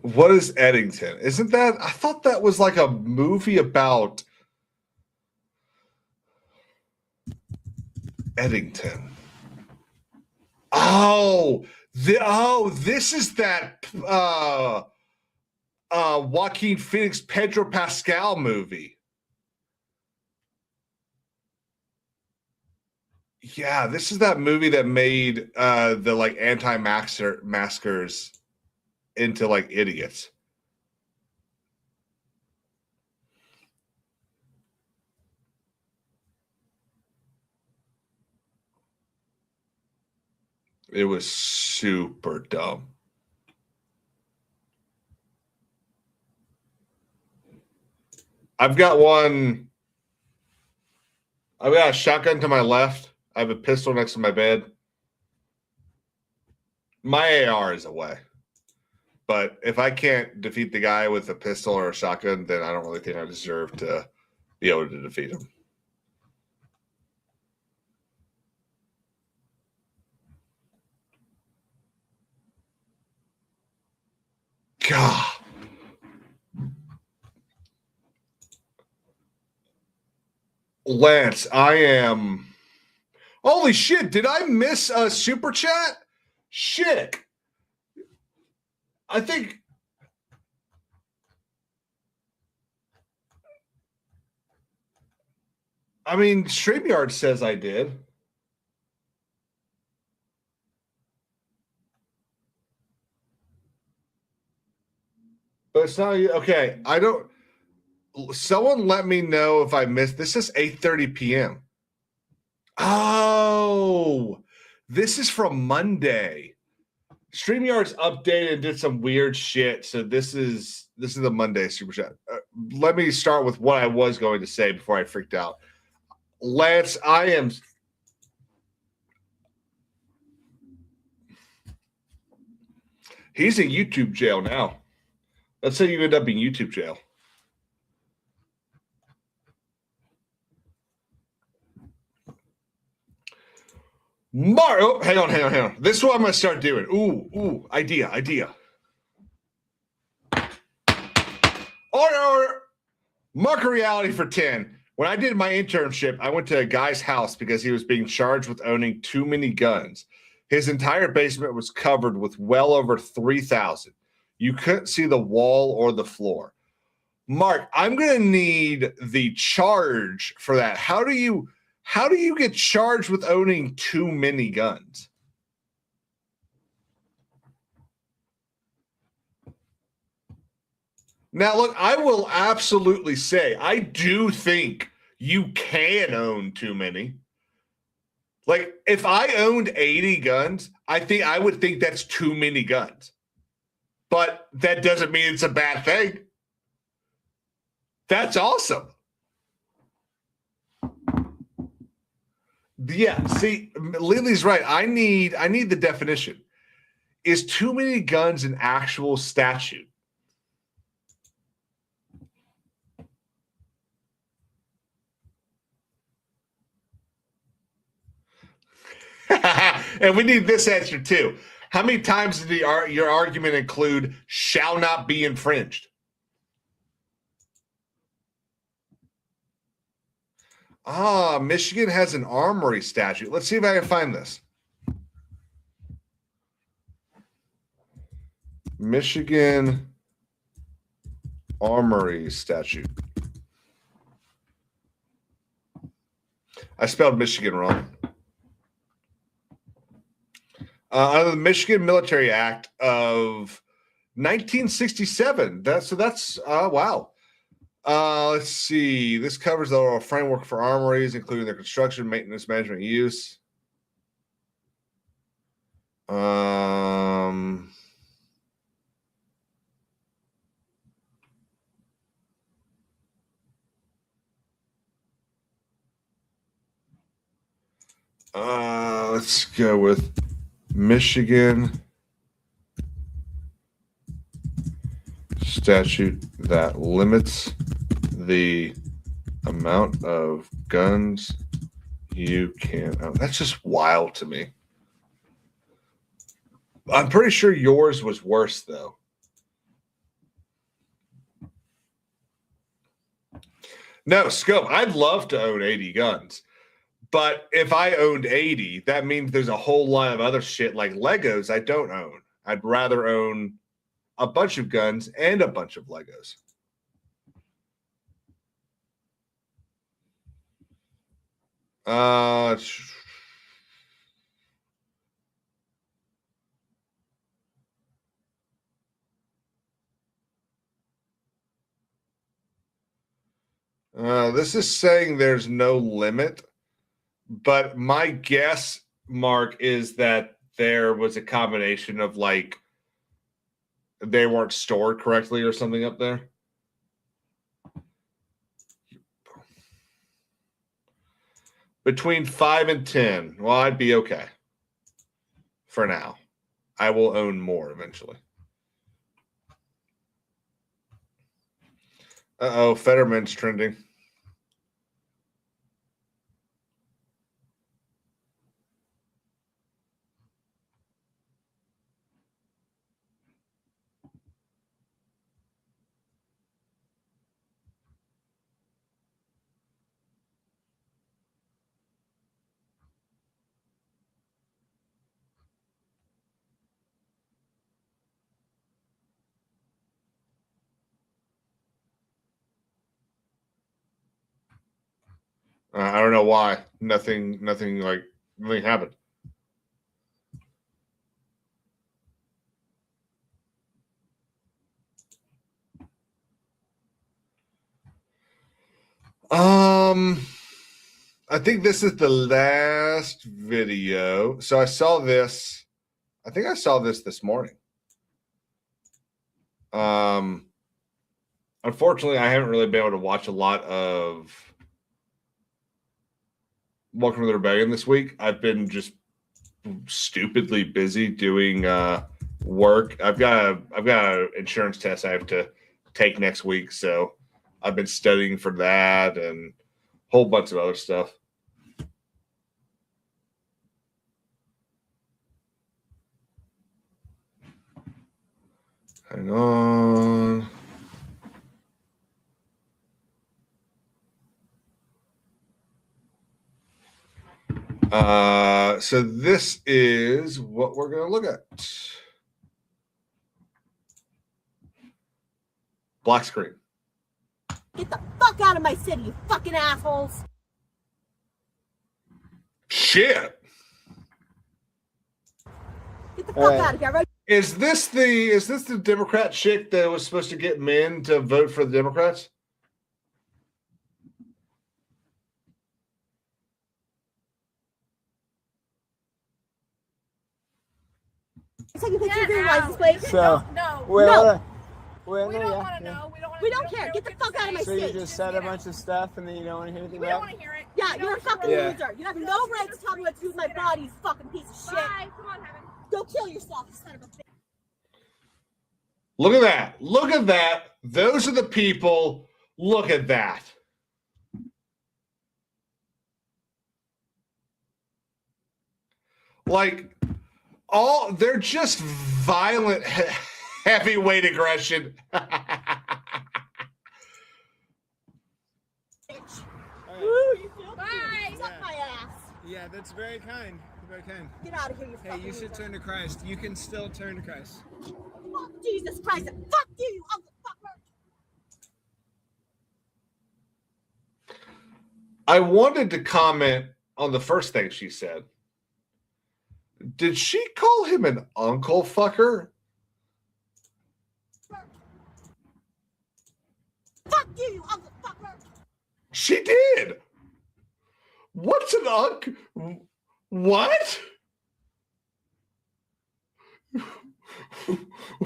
What is Eddington? Isn't that? I thought that was like a movie about Eddington. Oh, this is that Joaquin Phoenix Pedro Pascal movie. Yeah, this is that movie that made the like anti-maskers into like idiots. It was super dumb. I've got a shotgun to my left. I have a pistol next to my bed. My AR is away. But if I can't defeat the guy with a pistol or a shotgun, then I don't really think I deserve to be able to defeat him. God. Lance, I am... Holy shit, did I miss a super chat? Shit. I think... I mean, StreamYard says I did. But it's not... Okay, I don't... Someone let me know if I missed... This is 8:30 p.m. Oh, this is from Monday. StreamYard's updated and did some weird shit. So this is the Monday super chat. Let me start with what I was going to say before I freaked out. Lance, I am... He's in YouTube jail now. Let's say you end up in YouTube jail. Hang on. This is what I'm going to start doing. Ooh, idea. Order. Marker reality for 10. When I did my internship, I went to a guy's house because he was being charged with owning too many guns. His entire basement was covered with well over 3,000. You couldn't see the wall or the floor. Mark, I'm going to need the charge for that. How do you get charged with owning too many guns? Now, look, I will absolutely say I do think you can own too many. Like, if I owned 80 guns, I would think that's too many guns. But that doesn't mean it's a bad thing. That's awesome. Yeah, see, Lily's right. I need the definition. Is too many guns an actual statute? And we need this answer too. How many times did your argument include shall not be infringed? Michigan has an armory statute. Let's see if I can find this. Michigan armory statute. I spelled Michigan wrong. Under the Michigan Military Act of 1967. That's wow. Let's see. This covers the overall framework for armories, including their construction, maintenance, management, use. Let's go with Michigan statute that limits the amount of guns you can own. That's just wild to me. I'm pretty sure yours was worse, though. No, Scope, I'd love to own 80 guns. But if I owned 80, that means there's a whole lot of other shit like Legos I don't own. I'd rather own a bunch of guns and a bunch of Legos. This is saying there's no limit, but my guess, Mark, is that there was a combination of like they weren't stored correctly or something up there. Between 5 and 10. Well, I'd be okay for now. I will own more eventually. Uh-oh, Fetterman's trending. I don't know why. Nothing happened. I think this is the last video. So I saw this. I think I saw this morning. Unfortunately, I haven't really been able to watch a lot of Welcome to the Rebellion this week. I've been just stupidly busy doing work. I've got an insurance test I have to take next week, so I've been studying for that and a whole bunch of other stuff. Hang on. So this is what we're going to look at. Black screen. Get the fuck out of my city, you fucking assholes! Shit. Get the fuck out of here, right? Is this the Democrat chick that was supposed to get men to vote for the Democrats? Take a picture of your license plate. So, no. We don't want to know. We don't care. Get the fuck out of my So city. you just said a bunch of stuff and then you don't want to hear anything about it? hear it. Yeah, you're a fucking loser. You have no right to tell me what to do with my body, you fucking piece of shit. Bye. Come on, Heaven. Go kill yourself, you son of a bitch. Look at that. Look at that. Those are the people. Look at that. Like, they're just violent, heavyweight aggression. Woo, you feel Bye. Suck my ass. Yeah, that's very kind. Very kind. Get out of here, you Hey, fucking you should loser. turn to Christ. You can still turn to Christ. Fuck Jesus Christ and fuck you ugly fucker. I wanted to comment on the first thing she said. Did she call him an uncle fucker? Fuck you ugly fucker. She did. What's an uncle? What?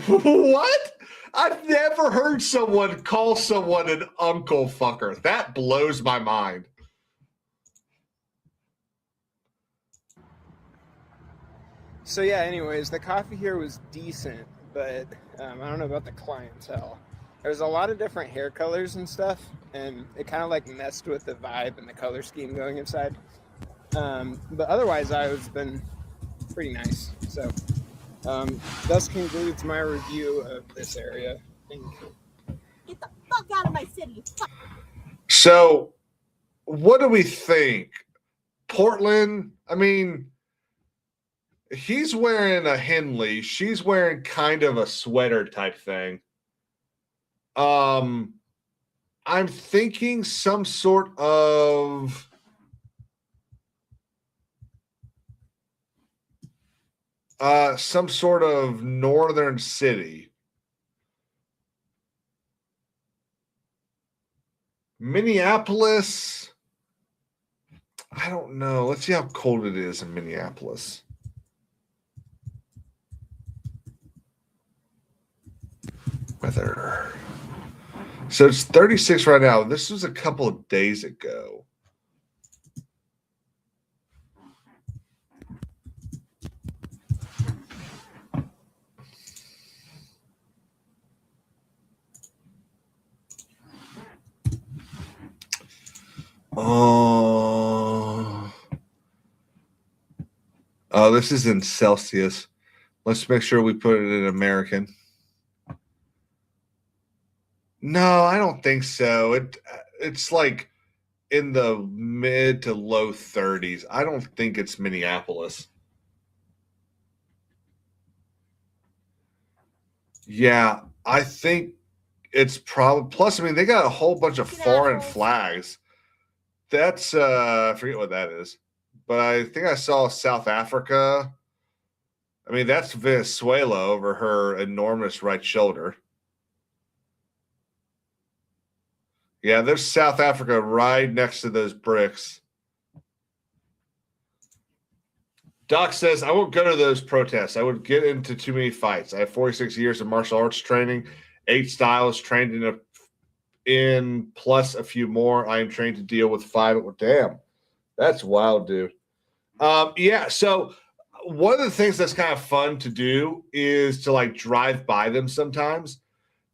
What? I've never heard someone call someone an uncle fucker. That blows my mind. So yeah, anyways, the coffee here was decent, but I don't know about the clientele. There's a lot of different hair colors and stuff, and it kind of like messed with the vibe and the color scheme going inside. But otherwise, I've been pretty nice. So thus concludes my review of this area. Thank you. Get the fuck out of my city, you fuck. So, what do we think? Portland, I mean, he's wearing a Henley. She's wearing kind of a sweater type thing. I'm thinking some sort of northern city. Minneapolis. I don't know. Let's see how cold it is in Minneapolis. Weather. So it's 36 right now. This was a couple of days ago. Oh, this is in Celsius. Let's make sure we put it in American. No, I don't think so. It's like in the mid to low 30s. I don't think it's Minneapolis. Yeah, I think it's probably. Plus, I mean, they got a whole bunch of foreign flags. That's I forget what that is, but I think I saw South Africa. I mean, that's Venezuela over her enormous right shoulder. Yeah, there's South Africa right next to those bricks. Doc says, I won't go to those protests. I would get into too many fights. I have 46 years of martial arts training, 8 styles trained in plus a few more. I am trained to deal with 5. Damn, that's wild, dude. Yeah, so one of the things that's kind of fun to do is to like drive by them sometimes,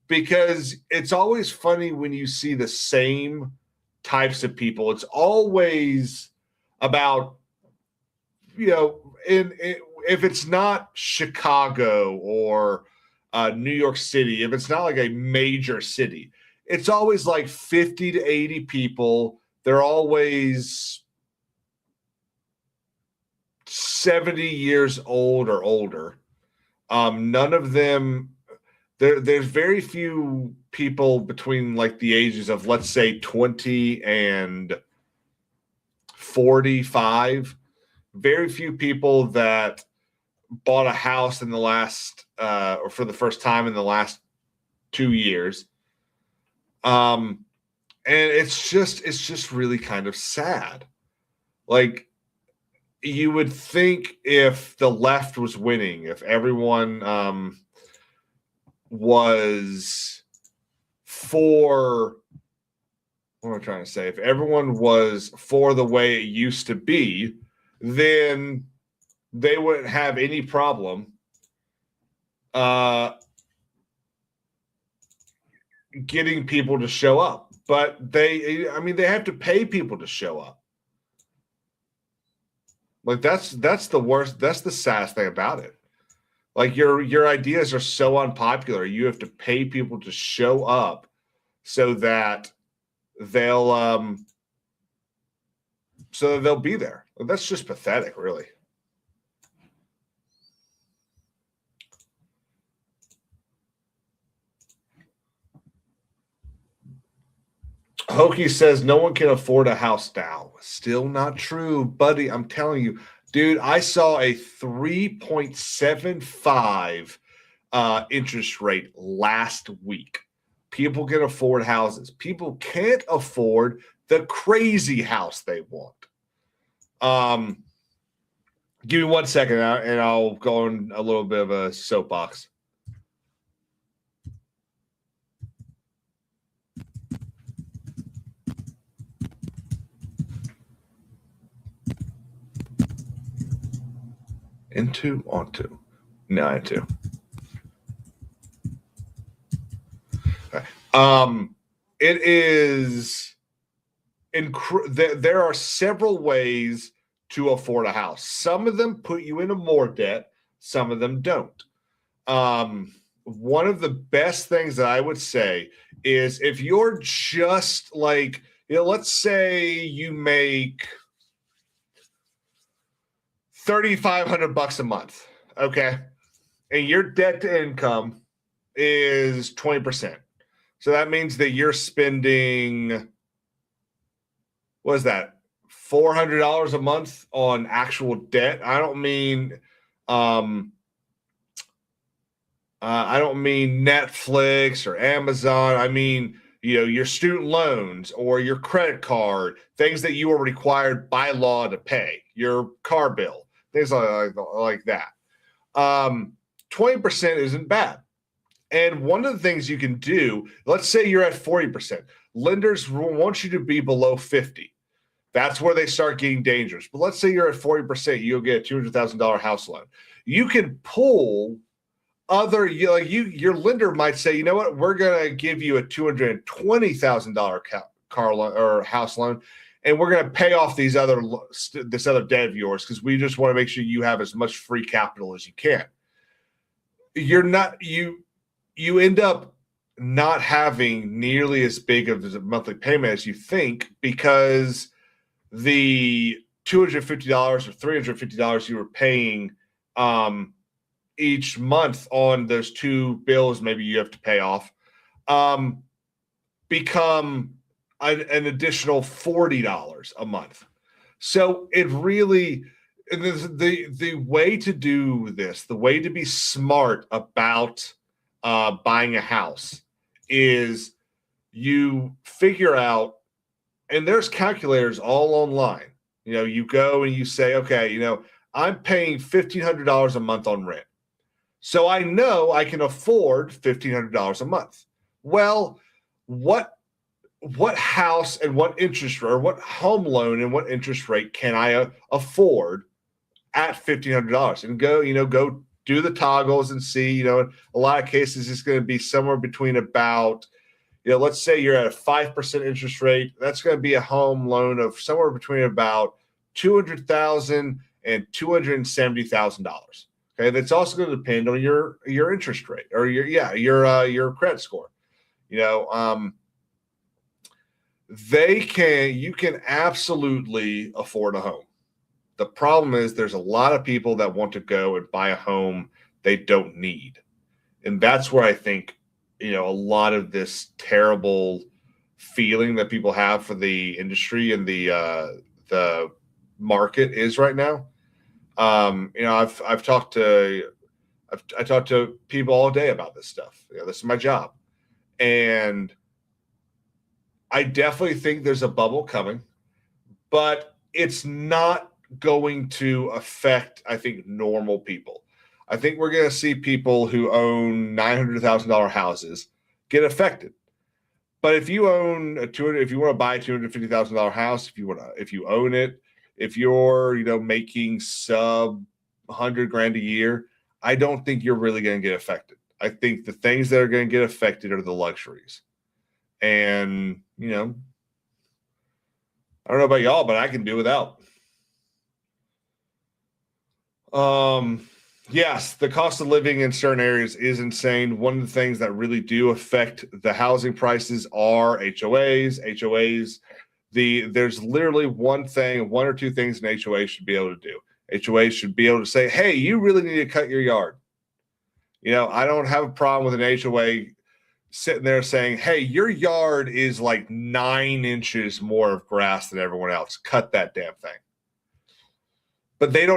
because it's always funny when you see the same types of people. It's always about, you know, if it's not Chicago or New York City, if it's not like a major city, it's always like 50 to 80 people. They're always 70 years old or older. None of them, there's very few people between like the ages of, let's say, 20 and 45. Very few people that bought a house in the last or for the first time in the last 2 years. And it's just really kind of sad. Like, you would think if the left was winning, if everyone was for, what am I trying to say? If everyone was for the way it used to be, then they wouldn't have any problem getting people to show up. But they have to pay people to show up. Like, that's the worst. That's the saddest thing about it. Like, your ideas are so unpopular. You have to pay people to show up so that they'll be there. That's just pathetic, really. Hokey says no one can afford a house now. Still not true, buddy. I'm telling you, dude, I saw a 3.75 interest rate last week. People can afford houses. People can't afford the crazy house they want. Give me 1 second and I'll go on a little bit of a soapbox. Into, onto. No, into. Okay. It is there are several ways to afford a house. Some of them put you into more debt, some of them don't. One of the best things that I would say is if you're just like, let's say you make $3,500 a month, okay? And your debt to income is 20%. So that means that you're spending, what is that, $400 a month on actual debt. I don't mean Netflix or Amazon. I mean, your student loans or your credit card, things that you are required by law to pay, your car bill, things like that. 20% isn't bad. And one of the things you can do, let's say you're at 40%. Lenders want you to be below 50. That's where they start getting dangerous. But let's say you're at 40%, you'll get a $200,000 house loan. You can pull your lender might say, you know what, we're going to give you a $220,000 car loan or house loan, and we're going to pay off this other debt of yours because we just want to make sure you have as much free capital as you can. You end up not having nearly as big of a monthly payment as you think, because the $250 or $350 you were paying each month on those two bills maybe you have to pay off become an additional $40 a month. So it really, the way to do this, the way to be smart about buying a house is you figure out, and there's calculators all online. You go and you say, okay, I'm paying $1,500 a month on rent. So I know I can afford $1,500 a month. Well, what house and what interest rate, or what home loan and what interest rate can I afford at $1,500? And go do the toggles and see, in a lot of cases, it's going to be somewhere between about, let's say you're at a 5% interest rate. That's going to be a home loan of somewhere between about $200,000 and $270,000. Okay, that's also going to depend on your interest rate or your credit score. You can absolutely afford a home. The problem is there's a lot of people that want to go and buy a home they don't need, and that's where I think a lot of this terrible feeling that people have for the industry and the market is right now. I talk to people all day about this stuff. This is my job. And I definitely think there's a bubble coming, but it's not going to affect, I think, normal people. I think we're going to see people who own $900,000 houses get affected. But if you own if you want to buy a $250,000 house, if you own it, if you're, making sub $100,000 a year, I don't think you're really going to get affected. I think the things that are going to get affected are the luxuries. And, I don't know about y'all, but I can do without. Yes, the cost of living in certain areas is insane. One of the things that really do affect the housing prices are HOAs. There's literally one or two things an HOA should be able to do. HOA should be able to say, hey, you really need to cut your yard. I don't have a problem with an HOA sitting there saying, hey, your yard is like 9 inches more of grass than everyone else. Cut that damn thing. But they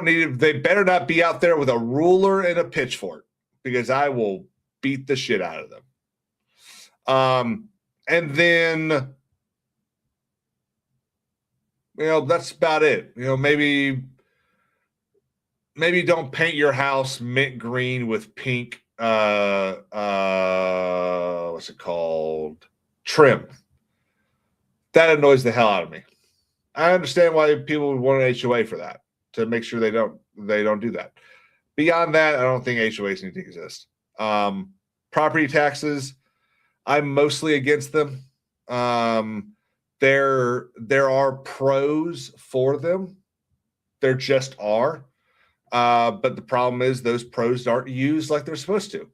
better not be out there with a ruler and a pitchfork, because I will beat the shit out of them. And then, that's about it. Maybe don't paint your house mint green with pink, what's it called? Trim. That annoys the hell out of me. I understand why people would want an HOA for that, to make sure they don't do that. Beyond that, I don't think HOAs need to exist. Property taxes, I'm mostly against them. There are pros for them. There just are. But the problem is those pros aren't used like they're supposed to.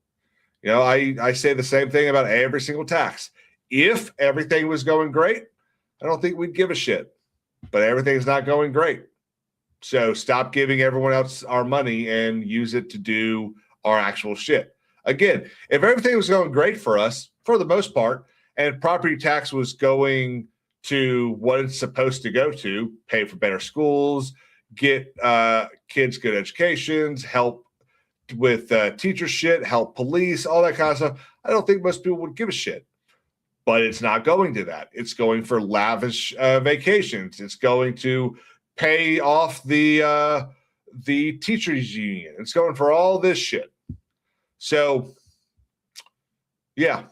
I say the same thing about every single tax. If everything was going great, I don't think we'd give a shit. But everything's not going great. So stop giving everyone else our money and use it to do our actual shit. Again, if everything was going great for us, for the most part, and property tax was going to what it's supposed to go to, pay for better schools, get kids good educations, help with teacher shit, help police, all that kind of stuff, I don't think most people would give a shit. But it's not going to that. It's going for lavish vacations. It's going to pay off the teachers union. It's going for all this shit. So Yeah.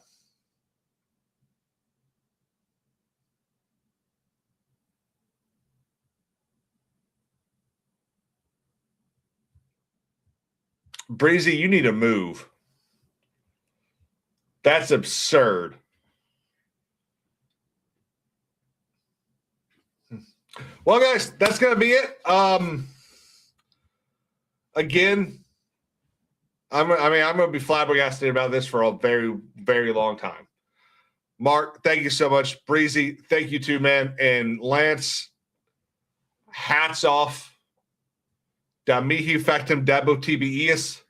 Breezy, you need to move. That's absurd. Well, guys, that's going to be it. Again, I'm going to be flabbergasted about this for a very, very long time. Mark, thank you so much. Breezy, thank you too, man. And Lance, hats off. Da mihi factum dabo TBEs.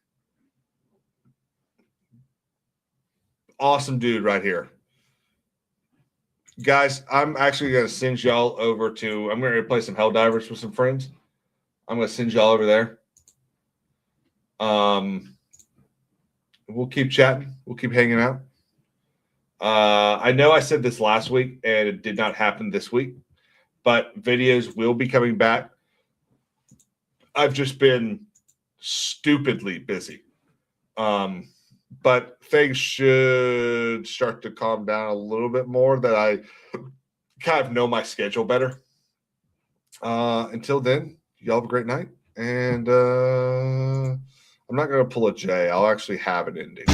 Awesome dude right here. Guys, I'm actually going to send y'all over to, I'm going to play some Helldivers with some friends. I'm going to send y'all over there. We'll keep chatting. We'll keep hanging out. I know I said this last week and it did not happen this week, but videos will be coming back. I've just been stupidly busy. But things should start to calm down a little bit more, that I kind of know my schedule better. Until then, y'all have a great night. And I'm not going to pull a J. I'll actually have an ending.